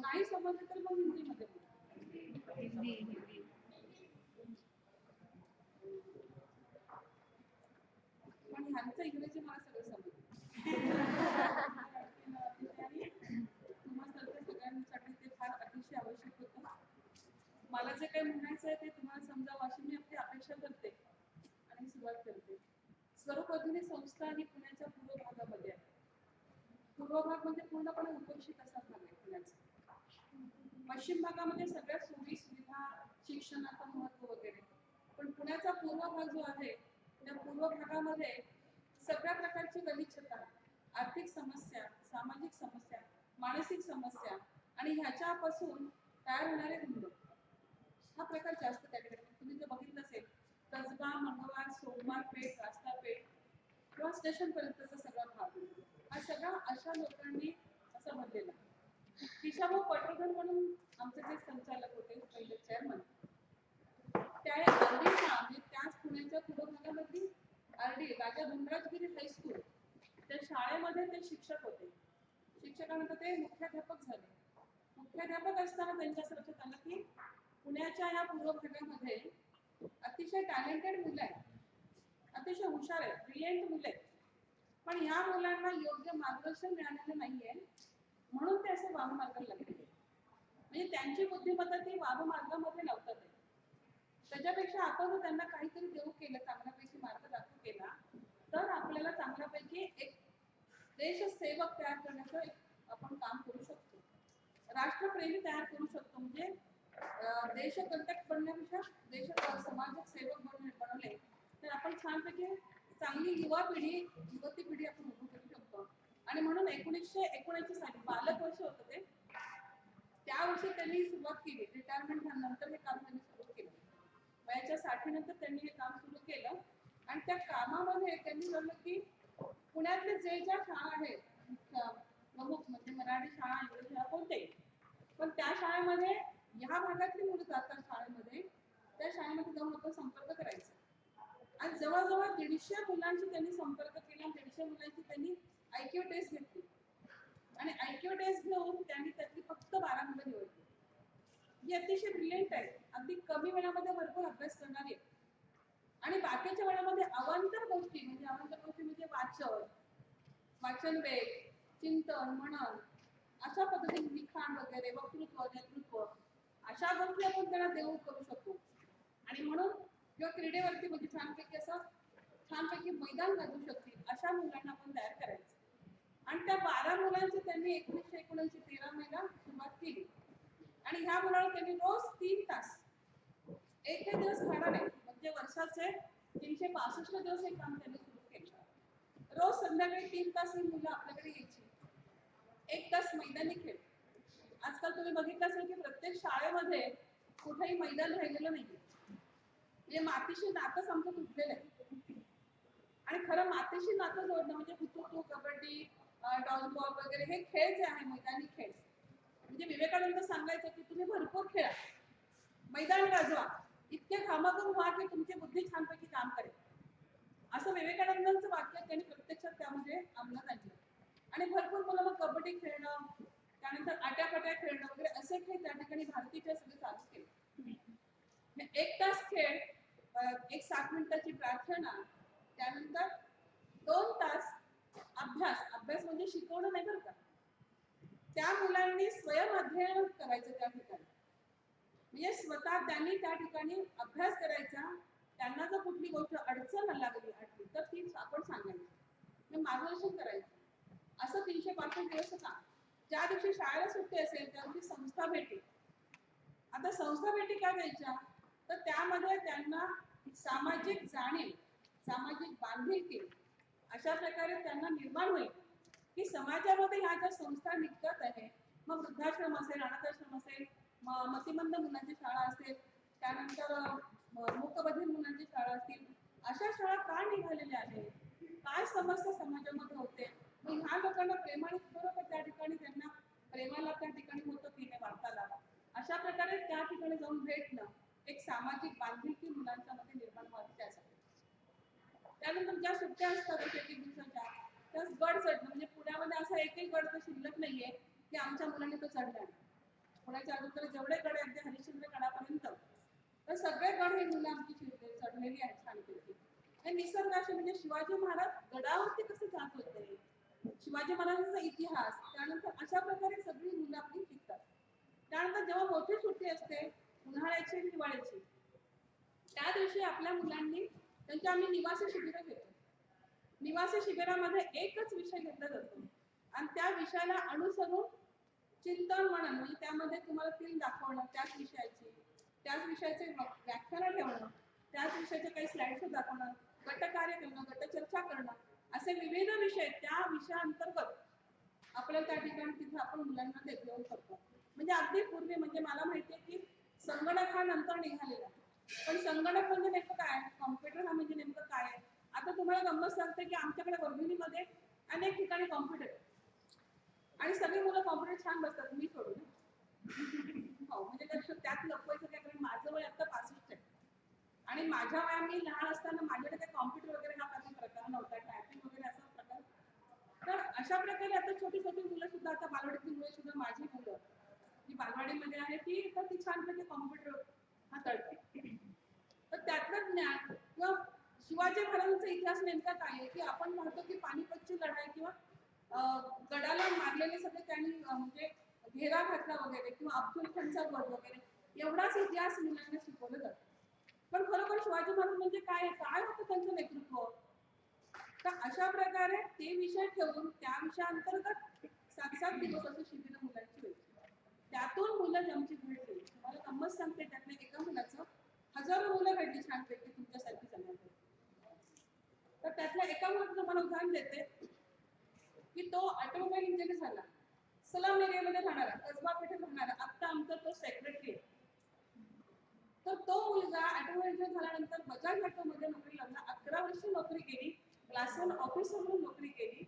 Speaker 3: नाही समजलं तर मग हिंदीमध्ये हिंदी पण ह्यांचं इंग्रजी मला सगळं समजतं तुम्हाला सगळ्यांसाठी ते फार अतिशय आवश्यक होतं मला जे काही म्हणायचं आहे ते तुम्हाला समजावं अशी मी आपली अपेक्षा करते आणि सुरुवात करते स्वरूपवर्धिनी संस्था ही पुण्याच्या पूर्व भागामध्ये आहे पूर्व भाग म्हणजे पूर्णपणे उपेक्षित असा भाग आहे पश्चिम भागामध्ये सगळ्या सोयी सुविधा, शिक्षणाचं महत्व वगैरे, पण पुण्याचा पूर्व भाग जो आहे त्या पूर्व भागामध्ये सगळ्या प्रकारची गलिच्छता, आर्थिक समस्या, सामाजिक समस्या, मानसिक समस्या आणि ह्याच्यापासून तयार होणारे हुंड हा प्रकार जास्त त्याकडे. तुम्ही जर बघितलं असेल कसबा, मंगळवार, सोमवार पेठ, रास्ता पेठ किंवा स्टेशन पर्यंतचा सगळा भाग हा सगळा अशा लोकांनी असा भरलेला. किशाभाऊ पटवर्धन म्हणून आमचे जे संचालक होते पहिले चेअरमन, त्या आरडीच्या म्हणजे त्याच पुण्याच्या पूर्व भागामधली आरडी राजा धनराजगिरी हायस्कूल त्या शाळेमध्ये ते शिक्षक होते. शिक्षकानंतर ते मुख्याध्यापक झाले. मुख्याध्यापक असताना त्यांच्या असं लक्षात आलं की पुण्याच्या या पूर्व भागामध्ये अतिशय टॅलेंटेड मुलं आहेत, अतिशय हुशार आहेत, ब्रिलियंट मुलं आहेत, पण ह्या मुलांना योग्य मार्गदर्शन मिळालेलं नाहीये, म्हणून ते असे वाममार्गाला लागले. म्हणजे त्यांची बुद्धिमत्ता ती वाममार्गामध्ये लावतात. त्याच्यापेक्षा आपण जर त्यांना काहीतरी देऊ केलं, चांगल्यापैकी मार्ग दाखवू केला, तर आपल्याला चांगल्यापैकी एक देशसेवक तयार करण्याचं आपण काम करू शकतो, राष्ट्रप्रेमी तयार करू शकतो. म्हणजे देशकंटक बनण्यापेक्षा देश समाजक सेवक बनवले तर आपण छानपैकी चांगली युवा पिढी, युवती पिढी आपण उभी करू शकतो. आणि म्हणून 1979 साली बालक वर्ष होतं ते, त्या वर्षी त्यांनी सुरुवात केली. रिटायरमेंट झाल्यानंतर हे काम त्यांनी सुरू केलं. वयाच्या 60 नंतर त्यांनी हे काम सुरू केलं आणि त्या कामामध्ये त्यांनी ठरवलं की पुण्यातले जे ज्या शाळा आहेत प्रमुख म्हणजे मराठी शाळा, इंग्रजी शाळा कोणते, पण त्या शाळेमध्ये ह्या भागातली मुलं जातात शाळेमध्ये, त्या शाळेमध्ये जाऊन आपण संपर्क करायचा. आणि जवळजवळ 150 मुलांशी त्यांनी संपर्क केला. 150 मुलांची त्यांनी IQ टेस्ट घेतली आणि IQ टेस्ट घेऊन त्यांनी त्यातली फक्त 12 मुलं निवडली, जी अतिशय ब्रिलियंट आहेत, अगदी कमी वेळामध्ये भरपूर अभ्यास करणारी आहेत आणि बाकीच्या वेळामध्ये अवांतर गोष्टी म्हणजे वाचन वेग, चिंतन, मनन, अशा पद्धतीने लिखाण वगैरे, वक्तृत्व, नेतृत्व अशा गोष्टी आपण त्यांना देऊ करू शकतो. आणि म्हणून किंवा क्रीडेवरती म्हणजे छानपैकी मैदान गाजू शकतील अशा मुलांना आपण तयार करायचं. आणि त्या 12 मुलांची त्यांनी 1979 13 मेला सुरुवात केली आणि ह्या मुलांना त्यांनी रोज 3 तास, एक दिवस खाणार नाही, म्हणजे वर्षाचे 365 दिवस हे काम त्यांनी सुरू केलं. रोज संध्याकाळी 3 तास ही मुलं आपल्याकडे यायची. 1 तास मैदानी खेळ. आजकाल तुम्ही बघितलं असेल की प्रत्येक शाळेमध्ये कुठेही मैदान राहिलेलं नाहीये. म्हणजे मातीशी नातंच आमचं तुटलेलं आहे. आणि खरं मातीशी नातं जोडणं म्हणजे हुतू, कबड्डी, डॉजबॉल वगैरे हे खेळ जे आहे मैदानी खेळ, म्हणजे विवेकानंद सांगायचं की तुम्ही भरपूर खेळा, मैदान गाजवा, इतके घामाघूम व्हा की तुमची बुद्धी छानपैकी काम करेल, असं विवेकानंदांचं वाक्य त्यांनी प्रत्यक्षात त्यामध्ये अंमलात आणलं. आणि भरपूर मुलं मग कबड्डी खेळणं, त्यानंतर आट्यापाट्या खेळणं वगैरे असे खेळ त्या ठिकाणी भारतीय सगळे चालू केले. 1 तास खेळ, एक 7 मिनिटाची प्रार्थना, त्यानंतर 2 तास अभ्यास म्हणजे शिकवणं नाही बरं का, त्या मुलांनी स्वयं अध्ययन करायचं त्या ठिकाणी. म्हणजे स्वतः त्यांनी त्या ठिकाणी अभ्यास करायचा. त्यांना जर कुठली गोष्ट अडचण लागली तर ती आपण सांगायची, मार्गदर्शन करायचं. असं 365 दिवस काम. ज्या दिवशी शाळेला सुट्टी असेल त्या दिवशी संस्था भेटी. आता संस्था भेटी काय द्यायच्या, तर त्यामध्ये त्यांना सामाजिक जाणीव, सामाजिक बांधिलकी अशा प्रकारे त्यांना निर्माण होईल की समाजामध्ये ह्या ज्या संस्था निघतात आहे, मग वृद्धाश्रम असेल, अनाथाश्रम असेल, मतिमंद मुलांची शाळा असेल, त्यानंतर मूकबधिर मुलांची शाळा असतील, अशा शाळा का निघालेल्या आहेत, काय समस्या समाजामध्ये होते, मग ह्या लोकांना प्रेमाने बरोबर त्या ठिकाणी त्यांना प्रेमाला त्या ठिकाणी होतं की नाही वार्तालाप, अशा प्रकारे त्या ठिकाणी जाऊन भेटणं, एक सामाजिक बांधिलकी मुलांच्या मध्ये निर्माण व्हावी त्यासाठी. त्यानंतर ज्या सुट्ट्या असतात 1 दिवसाच्या, त्याच गड चढणं, म्हणजे पुण्यामध्ये असा एकही गड तर शिल्लक नाहीये की आमच्या मुलांनी तो चढला नाही. पुण्याच्या अगोदर जेवढे गड आहेत ते हरिश्चंद्र गडापर्यंत, तर सगळे गड हे मुलं आमची चढलेली आहेत छानपैकी. हे निसर्गाशी म्हणजे शिवाजी महाराज गडावरती कसे जात होते, शिवाजी महाराजांचा इतिहास, त्यानंतर अशा प्रकारे सगळी मुलं आपली शिकतात. त्यानंतर जेव्हा मोठी सुट्टी असते उन्हाळ्याची, हिवाळ्याची, त्या दिवशी आपल्या मुलांनी त्यांच्या आम्ही निवासी शिबिरं घेतो. निवासी शिबिरामध्ये एकच विषय घेतला जातो आणि त्या विषयाला अनुसरून चिंतन म्हणून म्हणजे त्यामध्ये तुम्हाला फिल्म दाखवणं, त्याच विषयाचे व्याख्यान ठेवणं, त्याच विषयाचे काही स्लाइड्स दाखवणं, गटकार्य करणं, गटचर्चा करणं, असे विविध विषय त्या विषयाअंतर्गत आपल्याला त्या ठिकाणी तिथे आपण मुलांना देऊ शकतो. म्हणजे अगदी पूर्वी म्हणजे मला माहिती आहे की संगणक हा नंतर निघालेला, पण संगणक म्हणजे नेमकं काय, कॉम्प्युटर हा म्हणजे नेमकं काय. आता तुम्हाला गंमत सांगते की आमच्याकडे वर्गणीमध्ये अनेक ठिकाणी कॉम्प्युटर आणि सगळी मुलं कॉम्प्युटर छान बसतात, मी सोडून. हो म्हणजे त्यात लपवायचं काय, कारण माझं वय आता 65 आहे आणि माझ्या वया मी लहान असताना माझ्याकडे काही कॉम्प्युटर वगैरे हा काही प्रकार नव्हता, टायपिंग वगैरे असा प्रकार. तर अशा प्रकारे आता छोटी छोटी मुलं सुद्धा, आता बालवाडीतली मुलं सुद्धा, माझी मुलं जी बालवाडीमध्ये आहे ती छानपैकी कॉम्प्युटर हाताळते. तर त्यातलं ज्ञान किंवा शिवाजी महाराजांचा इतिहास नेमका काय आहे की आपण पाहतो की पानिपतची लढाई किंवा गडाला मारलेले सगळे त्यांनी म्हणजे घेरा घातला वगैरे किंवा अब्दुल खानचा वध वगैरे एवढाच इतिहास मुलांना शिकवला जातो. पण खरोखर शिवाजी महाराज म्हणजे काय होतं त्यांचं नेतृत्व. तर अशा प्रकारे ते विषय ठेवून त्या विषयाअंतर्गत 7-7 दिवस असं शिबिर मुलांची होती. त्यातून मुलं आमची भेटली. तुम्हाला गंमत सांगते, त्यातल्या एका मुलाचं हजारो मुलं भेटली छानपैकी तुमच्यासारखी जमायला. तर त्यातल्या एका मुलाचं तुम्हाला उदाहरण देते की तो ऑटोमोबाईल इंजिनियर झाला, सलाम एरियामध्ये राहणारा, कसबा पेठेत राहणारा, आता आमचा तो सेक्रेटरी आहे. तर तो मुलगा ऑटोमोबाईल इंजिनियर झाल्यानंतर बजाज ऑटोमध्ये नोकरी लागला, 11 वर्ष नोकरी केली, क्लास 1 ऑफिसर म्हणून नोकरी केली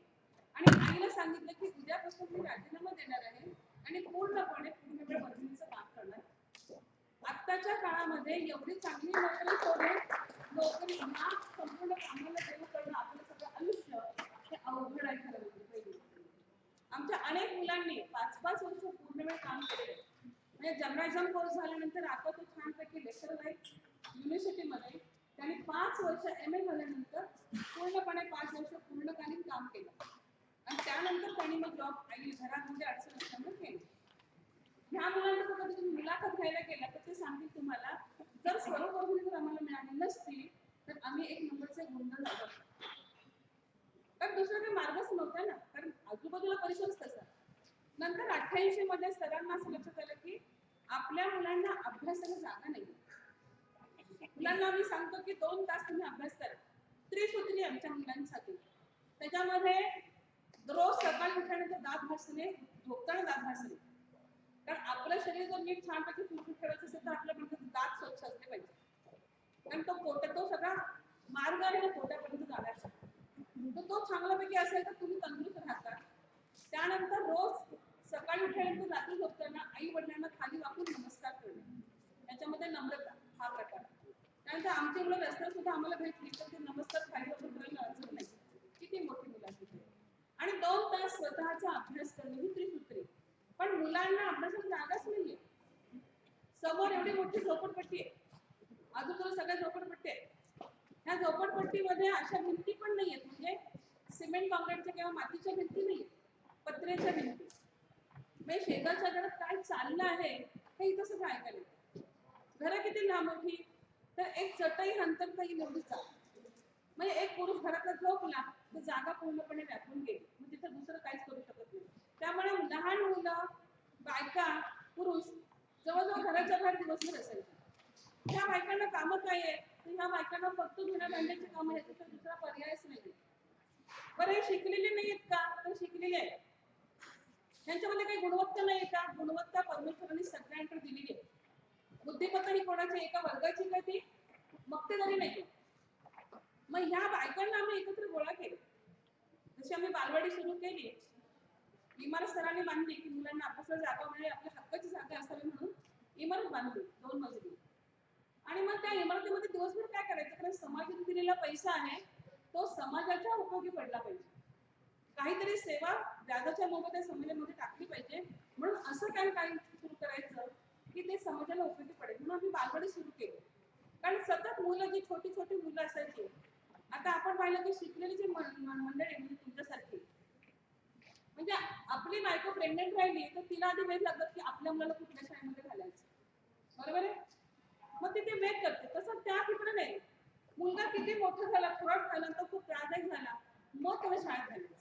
Speaker 3: आणि आईला सांगितलं की उद्यापासून मी राजीनामा देणार आहे आणि पूर्णपणे पूर्णवेळ वर्गणीचं काम करणार. आत्ताच्या काळामध्ये एवढी चांगली नोकरी सोडून नोकरी ना संपूर्ण कामाला देऊ करणं आपलं सगळं आयुष्य हे अवघड आहे खरं म्हणजे. आमच्या अनेक मुलांनी 5-5 वर्ष पूर्णवेळ काम केलेलं. म्हणजे जर्नलिझम कोर्स झाल्यानंतर आता तो छानपैकी लेक्चरर आहे युनिव्हर्सिटीमध्ये. त्यांनी 5 वर्ष MA झाल्यानंतर पूर्णपणे 5 वर्ष पूर्णकालीन काम केलं आणि त्यानंतर त्यांनी मग जॉब आणि घरामध्ये अडचण असल्यामुळे केली. ह्या मुलांना कधी तुम्ही मुलाखत घ्यायला गेला तर ते सांगतील तुम्हाला, जर सर्व वर्गणी जर आम्हाला मिळाली नसती तर आम्ही 1 नंबरचे गुंड झालो. कारण दुसरा काही मार्गच नव्हता ना, कारण आजूबाजूला परिसरच तसा. नंतर 88 मध्ये सरांना असं लक्षात आलं की आपल्या मुलांना अभ्यासाला जागा नाही. मुलांना आम्ही सांगतो की 2 तास तुम्ही अभ्यास करा. त्रिसूत्री आमच्या मुलांसाठी. त्याच्यामध्ये रोज सकाळी उठल्यानंतर दात घासणे, झोपताना दात घासणे. कारण आपलं शरीर जर नीट छानपैकी सुरक्षित ठेवायचं असेल तर आपल्या म्हणजे दात स्वच्छ असले पाहिजे. कारण तो सगळा मार्ग आहे ना पोटापर्यंत जाण्याचा. तर तो चांगल्यापैकी असेल तर तुम्ही तंदुरुस्त राहता. त्यानंतर रोज सकाळी उठल्यानंतर रात्री झोपताना आई वडिलांना खाली वाकून नमस्कार करणे. त्याच्यामध्ये नम्रता हा प्रकार. त्यानंतर आमची मुलं रस्त्यावर सुद्धा आम्हाला भेटली तर ते नमस्कार खाली वाकून करायला अडचण नाही. किती मोठी मुलं आहेत. आणि 2 तास स्वतःचा अभ्यास करणे ही त्रिसूत्री. पण मुलांना अभ्यासाला जागाच नाहीये. समोर एवढी मोठी झोपडपट्टी आहे, आजूबाजूला सगळ्या झोपडपट्टी आहेत. ह्या झोपडपट्टीमध्ये अशा भिंती पण नाहीयेत, म्हणजे सिमेंट काँक्रीटच्या किंवा मातीच्या भिंती नाहीयेत, पत्र्याच्या भिंती. म्हणजे शेजारच्या घरात काय चाललं आहे हे इथं सगळं ऐकायला. घरं किती लांब मोठी, तर एक चटई अंतरता येईल एवढी जागा. म्हणजे एक पुरुष घरातला झोपला तर जागा पूर्णपणे व्यापून गेली, मग तिथं दुसरं काहीच करू शकत नाही. त्यामुळे लहान मुलं, बायका, पुरुष जवळजवळ घराच्या बाहेर दिवसभर असायचे. त्या बायकांना कामं काय आहे, तर ह्या बायकांना फक्त धुण्या भांड्याची कामं आहेत, तर दुसरा पर्यायच नाही. बरं हे शिकलेले नाहीत का, तर शिकलेले आहेत. त्यांच्यामध्ये काही गुणवत्ता नाही का, गुणवत्ता परमेश्वरांनी सगळ्यांकडे दिलेली आहे. बुद्धिमत्ता ही कोणाच्या एका वर्गाची काय ती मक्तेदारी नाही. मग ह्या बायकांना आम्ही एकत्र गोळा केले. जशी आम्ही बालवाडी सुरू केली, इमारत सरांनी बांधली की मुलांना अभ्यासाला जागा मिळेल, आपल्या हक्काची जागा असावी म्हणून इमारत बांधली 2 मजली. आणि मग त्या इमारतीमध्ये दिवसभर काय करायचं, कारण समाजाने दिलेला पैसा आहे तो समाजाच्या उपयोगी पडला पाहिजे. काहीतरी सेवा व्याजाच्या मोबदल्यात समाजामध्ये टाकली पाहिजे. म्हणून असं काही सुरू करायचं की ते समाजाला उपयोगी पडेल. म्हणून आम्ही बालवाडी सुरू केली. कारण सतत मुलं जी छोटी छोटी मुलं असायची, आता आपण पाहिलं की शिकलेली जी मंडळी म्हणजे तुमच्यासारखी, म्हणजे आपली बायको प्रेग्नेंट राहिली तर तिला आधी वेळ लागत की आपल्या मुलाला कुठल्या शाळेमध्ये घालायचं, बरोबर आहे. मग ती वेट करते. तसं त्या तिकडे नाही, मुलगा किती मोठा झाला, थोडा झाल्यानंतर खूप त्रासदायक झाला, मग त्याला शाळेत घालायचं.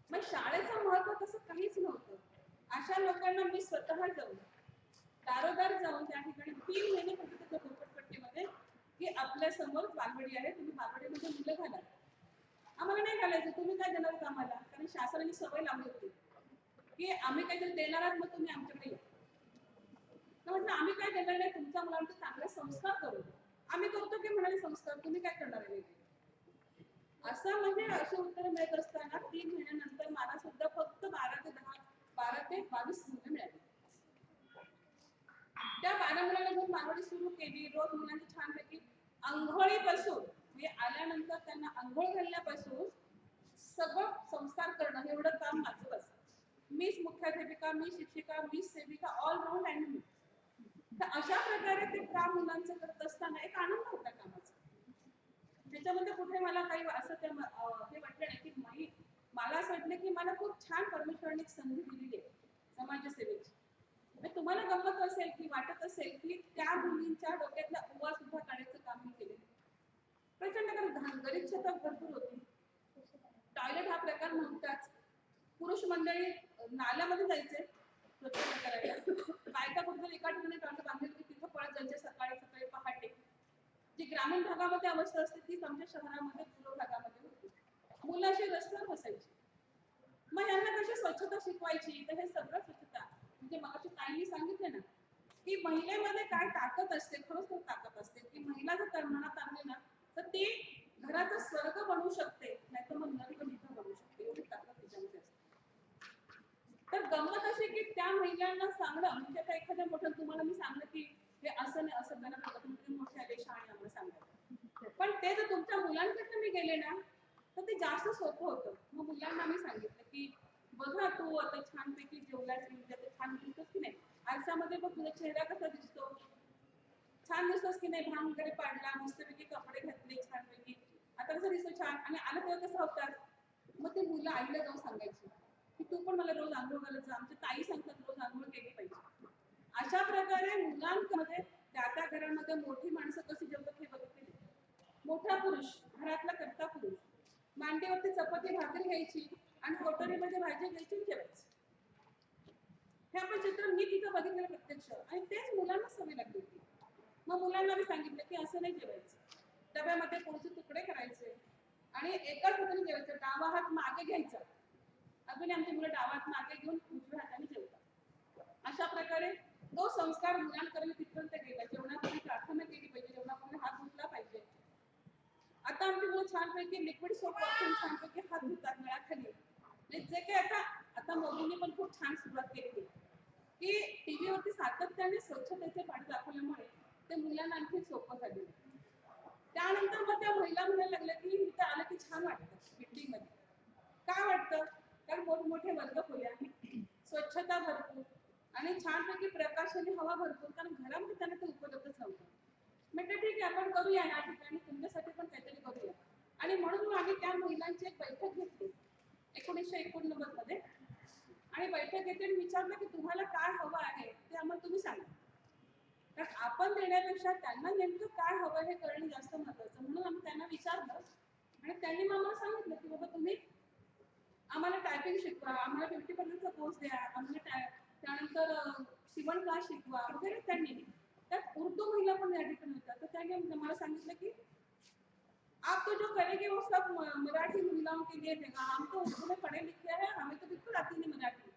Speaker 3: मग शाळेचं महत्व तसं काहीच नव्हतं. प्रकरणं मी स्वतः जाऊन दारोदार जाऊन त्या ठिकाणी 3 महिने फक्त त्याच्या झोपडपट्टीमध्ये की आपल्या समोर बालवाडी आहे, तुम्ही बालवाडीमध्ये मुलं घाला. आम्हाला नाही घालायचं, तुम्ही काय देणार का आम्हाला? कारण शासनाने सवय लावली होती की आम्ही काहीतरी देणार आहात मग तुम्ही आमच्याकडे या. म्हटलं आम्ही काय देणार नाही, तुमच्या मुलांचे चांगले संस्कार करू. आम्ही करतो की म्हणाले संस्कार, तुम्ही काय करणार आहे? असं म्हणजे अशी उत्तरं मिळत असताना 3 महिन्यानंतर मला सुद्धा फक्त 12 ते 22 मुलं मिळाली. त्या 12 मुलांना घेऊन बालवाडी सुरू केली. रोज मुलांची छानपैकी अंघोळीपासून म्हणजे आल्यानंतर त्यांना अंघोळ घालण्यापासून सगळं संस्कार करणं एवढं काम माझं असतं. मीच मुख्याध्यापिका, मी शिक्षिका, मीच सेविका, ऑल राऊंड आणि मी. तर अशा प्रकारे ते काम मुलांचं करत असताना एक आनंद होता कामाचा. त्याच्यामध्ये कुठे मला काही असं हे वाटलं नाही की मला असं वाटलं की मला खूप छान परमेश्वराने एक संधी दिलेली आहे समाजसेवेची. तुम्हाला गमत असेल की वाटत असेल की त्या मुलींच्या डोक्यातला उवा सुद्धा काढायचं काम मी केले. प्रचंड गरीब छतात भरपूर होती. टॉयलेट हा प्रकार नव्हताच. पुरुष मंडळी नाल्यामध्ये जायचे स्वच्छता करायला. बायका कुठे एका ठिकाणी टॉयलेट बांधले की तिथं पळत जायचे सकाळी सकाळी पहाटे. जी ग्रामीण भागामध्ये अवस्था असते तीच आमच्या शहरामध्ये पूर्व भागामध्ये होती. मुलं अशी रस्त्यावर बसायची. मग यांना कशी स्वच्छता शिकवायची? तर हे सगळं स्वच्छता म्हणजे मगाशी ताईंनी सांगितलं ना की महिलेमध्ये काय ताकद असते, खरंच खूप ताकद असते की महिला जर तर मनात आणली ना तर ती घराचा स्वर्ग बनवू शकते, नाहीतर मग नरक इथं बनवू शकते. एवढी ताकद तिच्यामध्ये असते. तर गंमत अशी की त्या महिलांना सांगणं म्हणजे आता एखाद्या मोठ्या तुम्हाला मी सांगलं की हे असं नाही असं करत होतं, तुम्ही मोठे आले शाळे आम्हाला सांगायला. पण ते जर तुमच्या मुलांकडे मी गेले ना तर ते जास्त सोपं होतं. मग मुलांना मी सांगितलं की बघा तू आता छानपैकी जेवलास म्हणजे आता छान दिसतोस की नाही, आरशामध्ये बघ तुझा चेहरा कसा दिसतो, छान दिसतोस की नाही, भांग वगैरे पाडला, मस्तपैकी कपडे घातले छानपैकी, आता कसं दिसतो छान, आणि आलं तेव्हा कसं होतात. मग ते मुलं आईला जाऊन सांगायची की तू पण मला रोज आंघोळ घालत जा, आमच्या ताई सांगतात रोज आंघोळ केली पाहिजे. अशा प्रकारे मुलांमध्ये त्या घरामध्ये मोठी माणसं कशी जेवतात हे बघितले. मोठा पुरुष घरातला करता पुरुष मांडीवरती चपाती भाकरी घ्यायची आणि कटोरीमध्ये भाजी घ्यायची ठेवायची. हे आपण चित्र मी तिथं बघितलेलं प्रत्यक्ष, आणि तेच मुलांना सवय लागली होती. मग मुलांना मी सांगितलं की असं नाही जेवायचं, डब्यामध्ये पोळीचे तुकडे करायचे आणि एकाच हाताने जेवायचं, डावा हात मागे घ्यायचा. अजून आमची मुलं डावा हात मागे घेऊन उजव्या हाताने जेवतात. अशा प्रकारे तो संस्कार मुलांकडे तिथपर्यंत गेला. जेवणापूर्वी प्रार्थना केली पाहिजे, जेवणापूर्वी हात धुतला पाहिजे. आता आमची मुलं छानपैकी लिक्विड सोप वापरून छानपैकी हात धुतात नळाखाली. जे काही आता मोदींनी पण खूप छान सुरुवात केली की टीव्हीवरती सातत्याने स्वच्छतेचे पाठ दाखवल्यामुळे ते मुलांना आणखी सोपं झाले. त्यानंतर मग त्या महिला म्हणायला लागल्या की इथे आलं की छान वाटतं बिल्डिंग मध्ये. काय वाटतं? कारण मोठमोठे वर्ग खोल्या, स्वच्छता भरपूर आणि छानपैकी प्रकाशाने हवा भरपूर, कारण घरामध्ये त्यांना ते उपलब्धच नव्हतं. म्हटलं ठीक आहे आपण करूया या ठिकाणी, तुमच्यासाठी पण काहीतरी करूया. आणि म्हणून आम्ही त्या महिलांची एक बैठक घेतली 1989 मध्ये, आणि बैठक घेतली विचारलं की तुम्हाला काय हवं आहे ते आम्हाला तुम्ही सांगा. कारण आपण देण्यापेक्षा त्यांना नेमकं काय हवं हे कळणं जास्त महत्वाचं. म्हणून आम्ही त्यांना विचारलं आणि त्यांनी आम्हाला सांगितलं की बाबा तुम्ही आम्हाला टायपिंग शिकवा, आम्हाला ब्युटी कोर्स द्या, आम्हाला त्यानंतर शिवण क्लास शिकवा वगैरे. त्यांनी त्यात उर्दू महिला पण या ठिकाणी होत्या. तर त्यांनी मला सांगितलं की आप तो जो करेंगे वो सब मराठी महिलाओं के लिए देगा, हम तो उर्दू में पढ़े लिखे हैं, हमें तो बिल्कुल आती नहीं मराठी.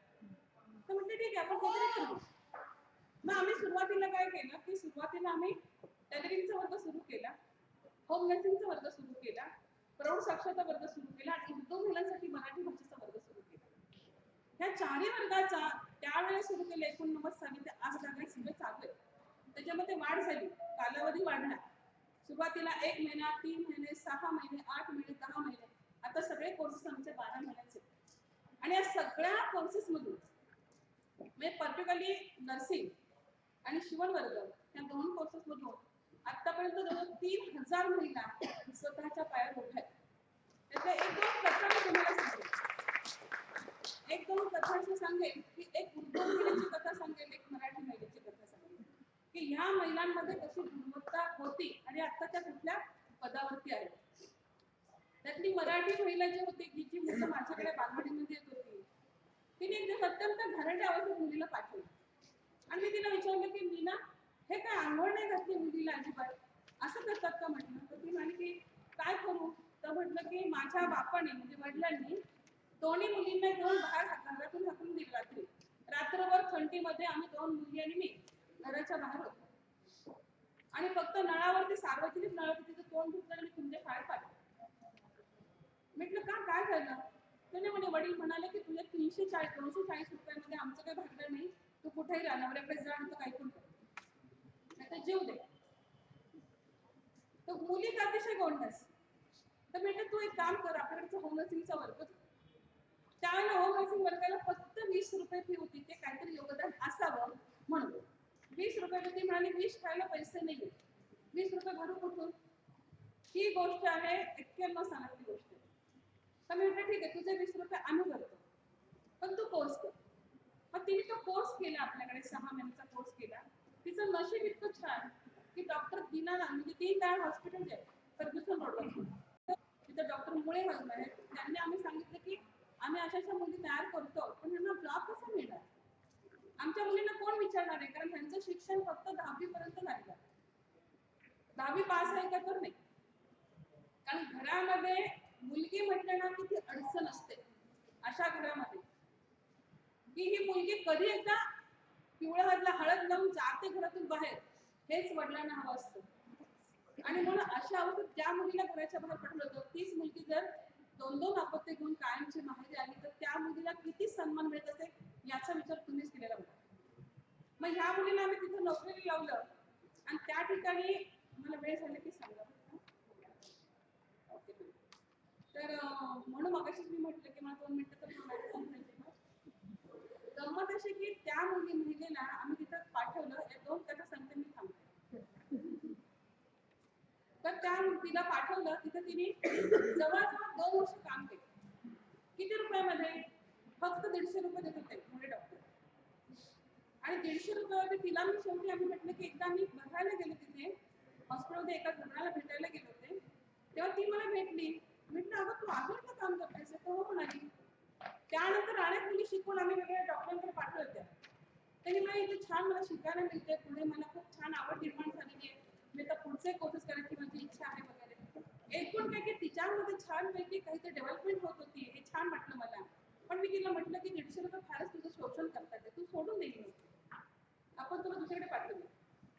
Speaker 3: तर म्हटलं ठीक आहे आपण काहीतरी करू. मग आम्ही सुरुवातीला काय केलं की सुरुवातीला आम्ही टेलरिंगचा वर्ग सुरू केला, होम नर्सिंगचा वर्ग सुरू केला, प्रौढ साक्षरता वर्ग सुरू केला आणि उर्दू महिलांसाठी मराठी भाषेचा वर्ग सुरू केला. ह्या चारही वर्गाचा त्यावेळेस सुरू केले 89 साली ते आज लागले सगळे चालू आहे. त्याच्यामध्ये वाढ झाली, कालावधी वाढला. सुरुवातीला 1 महिना, 3 महिने, 6 महिने, 8 महिने, 10 महिने, आता सगळे कोर्सेस आमचे 12 महिन्याचे. आणि या सगळ्या कोर्सेस मधून म्हणजे पर्टिक्युलरली नर्सिंग आणि शिवण वर्ग या 2 कोर्सेस मधून आतापर्यंत जवळ 3000 महिला स्वतःच्या पायावर उभ्या आहेत. त्यातल्या 1-2 कथा मी तुम्हाला सांगेन. 1-2 कथांची सांगेन की एक उर्दू महिलेची कथा सांगेन, एक मराठी महिलेची कथा सांगेन की ह्या महिलांमध्ये कशी गुणवत्ता होती आणि आता त्या कुठल्या पदावरती आहेत. त्यातली मराठी महिला जी होती, जी मुलं माझ्याकडे बालवाडीमध्ये येत होती, तिने एकदम अत्यंत घाणेरड्या अवस्थेत मुलीला मुलीला पाठवलं आणि मी तिला विचारलं की मी ना हे काय आंघोळ नाही घातली मुलीला अजिबात, असं करतात का म्हटलं. तर ती म्हणे की काय करू. तर म्हटलं की माझ्या बापाने म्हणजे वडिलांनी दोन्ही मुलींना घेऊन बाहेर घरातून हाकून दिली रात्री. रात्रभर थंडीमध्ये आम्ही 2 मुली आणि मी घराच्या बाहेर होतो आणि फक्त नळावरती सार्वजनिक नळ होते तिथं तोंड धुतलं आणि तुमच्या शाळेत पाठवलं. म्हटलं का काय झालं. त्याने म्हणे वडील म्हणाले की तुझ्या 240 रुपयामध्ये आमचं काही भागलं नाही, तू कुठेही राहा नवऱ्याकडे जा आणि काही पण कर, जीव दे. तर मुली अतिशय गोंडस. तर म्हटलं तू एक काम कर, आपल्याकडचं होम नर्सिंगचा वर्ग. त्यावेळेला होम नर्सिंग वर्गाला फक्त 20 रुपये फी होती, ते काहीतरी योगदान असावं म्हणून 20 रुपये होती. म्हणाली विष खायला पैसे नाही, 20 रुपये भरू कुठून. ही गोष्ट आहे 91 सालातली गोष्ट आहे. तर मी म्हटलं ठीक आहे तुझे 20 रुपये आम्ही भरतो, पण तू कोर्स कर. मग तिने तो कोर्स केला, आपल्याकडे 6 महिन्याचा कोर्स केला. तिचं नशीब इतकं छान की डॉक्टर दीनानाथ म्हणजे 3 दार हॉस्पिटल आहे फर्ग्युसन रोडवर, तिथं डॉक्टर मुळे आहेत. त्यांनी आम्ही सांगितलं की आम्ही अशा मुली तयार करतो, पण त्यांना जॉब कसा मिळणार. आमच्या मुलींना कोण विचारणार आहे, कारण त्यांचं शिक्षण फक्त 10वी पर्यंत झालं. 10वी पास आहे का तर नाही. कारण घरामध्ये मुलगी म्हटलं ना की ती अडचण असते. अशा घरामध्ये की ही मुलगी कधी एकदा पिवळ्या हातला हळद लावून जाते घरातून बाहेर, हेच वडिलांना हवं असतं. आणि म्हणून अशा अवस्थेत ज्या मुलीला घराच्या बाहेर पडलं होतं, तीच मुलगी जर 2-2 अपत्य घेऊन कायमची माहेरी आली तर त्या मुलीला किती सन्मान मिळत असेल याचा विचार तुम्हीच केलेला होता. मग ह्या मुलीला आम्ही तिथं नोकरीला लावलं आणि त्या ठिकाणी मला वेळ झाला की सांगा. तर म्हणून मगाशी मी म्हटलं की मला 2 मिनिटं तर गंमत अशी की त्या महिलेला आम्ही तिथं पाठवलं. या 2 कथा सांगते मी थांबते. तर त्या तिला पाठवलं, तिथं तिने जवळजवळ 2 वर्ष काम केलं. किती रुपयामध्ये. फक्त 150 रुपये देत होते मुळे डॉक्टर. आणि 150 रुपयामध्ये तिला मी शेवटी आम्ही म्हटलं की एकदा मी बघायला गेले तिथे हॉस्पिटलमध्ये एका रुग्णाला भेटायला गेले होते, तेव्हा ती मला भेटली. म्हटलं अगं तू आजून काम करतेस. तर हो म्हणाली. त्यानंतर अनेक मुली शिकून आम्ही वेगवेगळ्या डॉक्टरांकडे पाठवल्या होत्या. त्यांनी मला इथे छान मला शिकायला मिळते, पुढे मला खूप छान आवड निर्माण झालेली आहे, मी आता पुढचे कोर्सेस करायची माझी इच्छा आहे वगैरे. एकूण काय की तिच्यामध्ये छानपैकी काहीतरी डेव्हलपमेंट होत होती, हे छान वाटलं मला. पण मी तिला म्हटलं की 150 रुपये फारच तुझं शोषण करतात, तू सोडून देईल नव्हती, आपण तुला दुसरीकडे पाठवलं.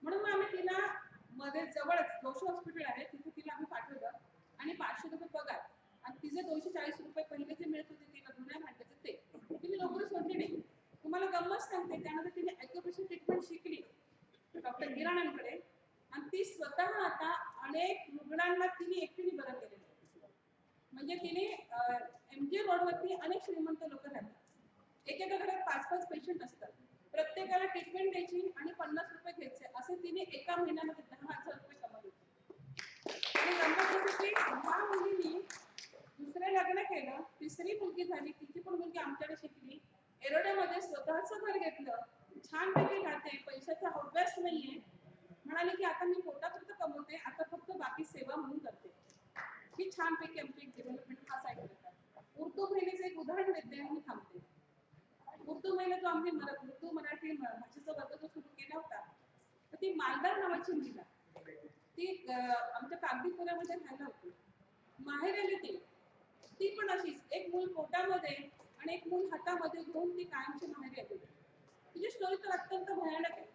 Speaker 3: म्हणून मग आम्ही तिला मध्ये जवळच जोशी हॉस्पिटल आहे तिथे तिला आम्ही पाठवलं आणि 500 रुपये पगार आणि तिचे 240 रुपये पहिले जे मिळत होते तिला जुन्या भांड्याचं ते तिने नोकरी सोडली नाही. तुम्हाला गंमत सांगते, त्यानंतर तिने ॲक्युप्रेशर ट्रीटमेंट शिकली डॉक्टर गिराणांकडे आणि ती स्वतः आता अनेक रुग्णांना तिने एकटीने बरं केलेलं. म्हणजे तिने MG रोडवरती अनेक श्रीमंत लोक राहतात, एकेका घरात 5-5 पेशंट असतात, प्रत्येकाला ट्रीटमेंट द्यायची आणि 50 रुपये घ्यायचे, असे तिने एका महिन्यामध्ये 10,000 रुपये कमवले. आणि गंमत की ह्या मुलीने दुसरे लग्न केलं, तिसरी मुलगी झाली, तिची पण मुलगी आमच्याकडे शिकली, एरोड्यामध्ये स्वतःचं घर घेतलं, छानपैकी राहते, पैशाचा अभ्यास नाहीये. म्हणाले की आता मी पोटापुरतं कमवते, आता फक्त बाकी सेवा म्हणून करते. ही छानपैकी आमची एक डेव्हलपमेंट हा साईड करतात. उर्दू महिलेचं एक उदाहरण देते आणि मी थांबते. उर्दू महिला जो आम्ही उर्दू मराठी भाषेचा वर्ग जो सुरू केला होता, तर ती मालदार नावाची मुलगा, ती आमच्या कागदी पुण्यामध्ये राहायला होती. माहेर आली ती पण अशीच, एक मूल पोटामध्ये आणि एक मूल हातामध्ये घेऊन ती कायमची माहेरी आली. तिची स्टोरी तर अत्यंत भयानक आहे.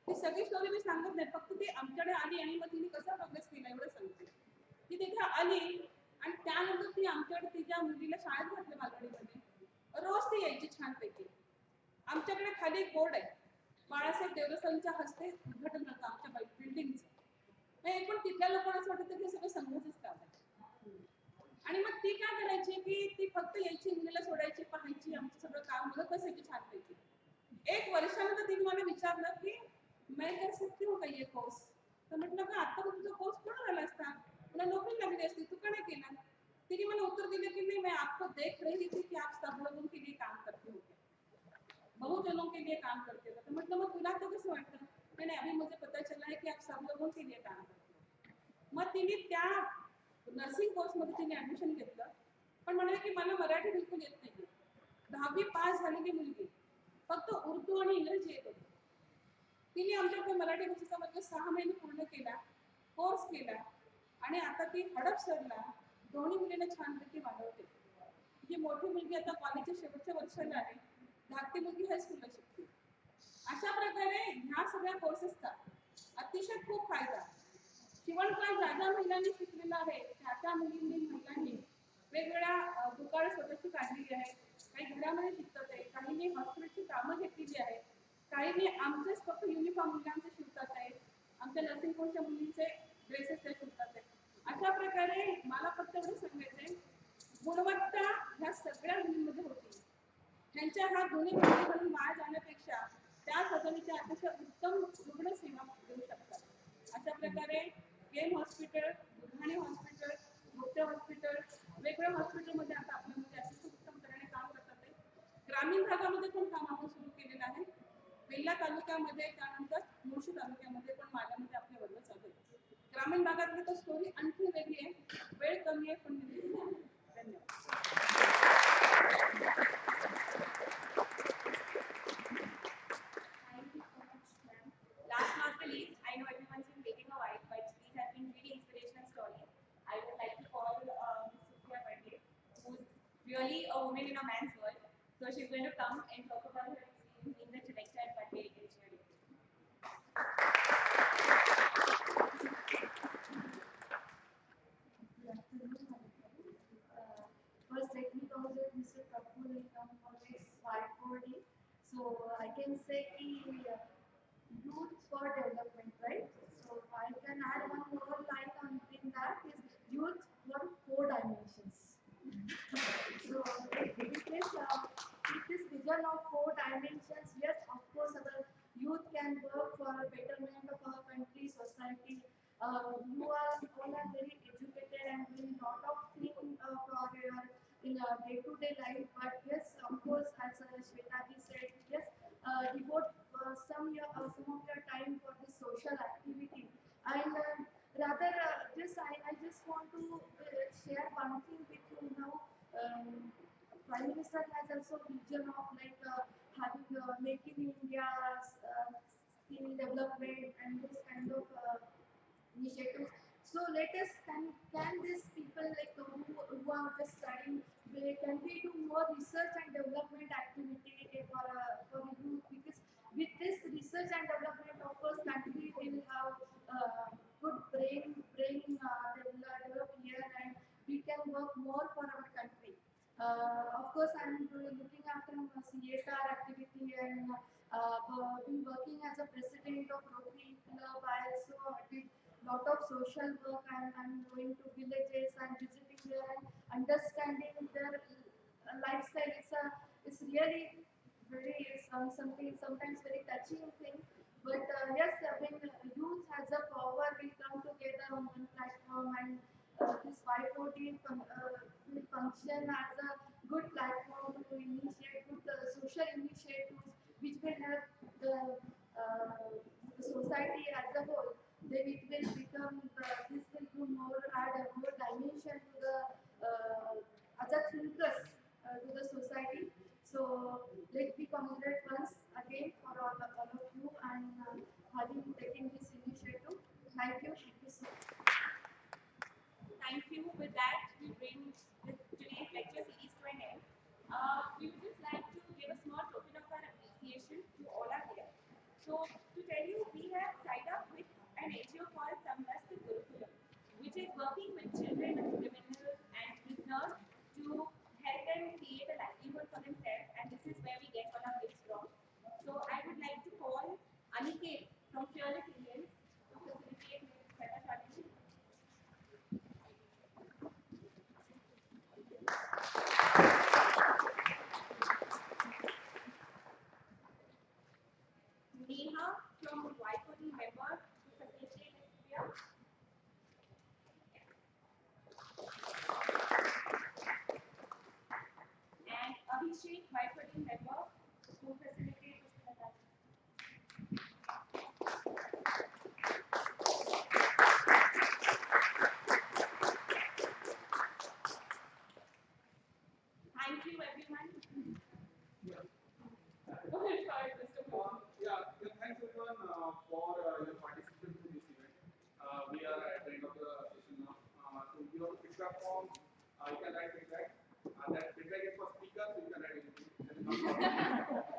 Speaker 3: ती सगळी स्टोरी मी सांगत नाही, फक्त ती आमच्याकडे आली आणि मग तिने कसा प्रोग्रेस केला एवढं सांगते. ती तिथे आली आणि त्यानंतर ती आमच्याकडे तिच्या मुलीला शाळेत घातलं बालवाडीमध्ये. रोज ती यायची छानपैकी. आमच्याकडे खाली एक बोर्ड आहे, बाळासाहेब देवरसांच्या हस्ते उद्घाटन होतं आमच्या बिल्डिंगचं. पण तिथल्या लोकांना असं वाटतं की हे सगळं संघाचंच काम आहे. आणि मग ती काय करायची की ती फक्त यायची, मुलीला सोडायची, पाहायची, आमचं सगळं काम बघत असायची छानपैकी. 1 वर्षानंतर तिने मला विचारलं की मैं कर सकती हूँ का ये कोर्स. तर म्हटलं का आता तुझा कोर्स पूर्ण झाला असता, तुला नोकरी लागली असती, तू का नाही केला. तिने मला उत्तर दिलं की नहीं, मैं आपको देख रही थी कि आप सब लोगों के लिए काम करते हो, बहुजनों के लिए काम करते हो. तो मतलब मग तुला तर कसं वाटतं. नाही, अभी मुझे पता चला है कि आप सब लोगों के लिए काम करते हो. मग तिने त्या नर्सिंग कोर्समध्ये तिने ऍडमिशन घेतलं, पण म्हणाले की मला मराठी बिलकुल येत नाही. 10वी पास झालेली मुलगी फक्त उर्दू उर्दू आणि इंग्रजी येत होती. तिने आमच्याकडे मराठी भाषेचा वर्ग 6 महिने पूर्ण केला, कोर्स केला आणि आता ती हडपसरला दोन्ही मुलींना छानपैकी वाढवते. जी मोठी मुलगी आता कॉलेजच्या शेवटच्या वर्षाला आहे, धाकटी मुलगी हायस्कूलला शिकते. अशा प्रकारे ह्या सगळ्या कोर्सेसचा अतिशय खूप फायदा शिवणकाम ज्या ज्या महिलांनी शिकलेला आहे त्या महिलांनी वेगवेगळ्या दुकानं स्वतःची काढलेली आहेत. काही घरामध्ये शिकतात आहे, काहींनी हॉस्पिटलची कामं घेतलेली आहेत, काहींनी आमचेच फक्त युनिफॉर्म मुलांचे शिवतात आहेत, आमच्या नर्सिंग कोर्सच्या मुलींचे ड्रेसेस ते शिवतात आहेत. अशा प्रकारे मला फक्त एवढं सांगायचंय, गुणवत्ता ह्या सगळ्या मुलींमध्ये होती. त्यांच्या हा दोन्ही मुली घालून वाया जाण्यापेक्षा त्या सदनीच्या अतिशय उत्तम रुग्ण सेवा देऊ शकतात. अशा प्रकारे केम हॉस्पिटल, बुधाणे हॉस्पिटल, मुक्त हॉस्पिटल, वेगवेगळ्या हॉस्पिटलमध्ये आता आपल्यामध्ये अतिशय उत्तम तऱ्हेने काम करतात आहे. ग्रामीण भागामध्ये पण काम आपण सुरू केलेलं आहे. वेल्हा तालुक्यामध्ये, त्यानंतर मुळशी तालुक्यामध्ये पण माझ्यामध्ये आपले वर्ग चालू आहेत. ग्रामीण भागातली तर स्टोरी आणखी वेगळी आहे. वेळ कमी आहे पण मी धन्यवाद.
Speaker 1: Last but not the least, I know everyone's been waiting a while, but these have been really inspirational stories. I would like to call Ms. Y4D, who's really a woman in a man's world. So she's going to come and talk about her experience being the director at Y4D Engineering.
Speaker 4: First, let me congratulate Mr. Prabhu for this Y4D. So I can say youth for development, right? So I can add one more line on in that is youth for 4 dimensions. So with this vision of 4 dimensions, yes, of course, our youth can work for a betterment of our country, society. You are all are very educated and doing lot of things for your in a day-to-day life. But yes, of course, as Shweta ji said, yes, devote some of your time for this social activity. And rather, I just want to share one thing with you now. Prime Minister has also vision of like having making India skill development and this kind of initiatives. So let us can these people like who are just studying, they can we do more research and development activity for the youth, because with this research and development, of course, country will have good develop here, and we can work more for our country. Of course, I'm looking after CSR activity and been working as a president of Rotary Club. I also did lot of social work, and I'm going to villages and visiting there and understanding their lifestyle. It's really very something sometimes very touching thing. But yes, when youth has a power, we come together on one platform, and this Y4D will function as a good platform to initiate good social initiatives which will help the society as a whole. Then it will become this will do more add a more dimension to the other thinkers to the society. So let me congratulate once again for all of you and having taken this initiative. Thank you so much.
Speaker 1: Thank you. With that, we bring today's lecture series to an end. We would just like to give a small token of our appreciation to all our guests. So, to tell you, we have tied up with an NGO called Samvasta Gurukulam, which is working with children, criminals, and prisoners to help them create a livelihood for themselves, and this is where we get all our gifts from. So, I would like to call Aniket from Fearless Indians to facilitate with Shweta. Neha from Y4D member to facilitate with Priya. And Abhishek, Y4D member to facilitate with Shweta. Thank you everyone. Sorry, Mr.
Speaker 5: I can write feedback. That feedback is for speakers, so you can write anything.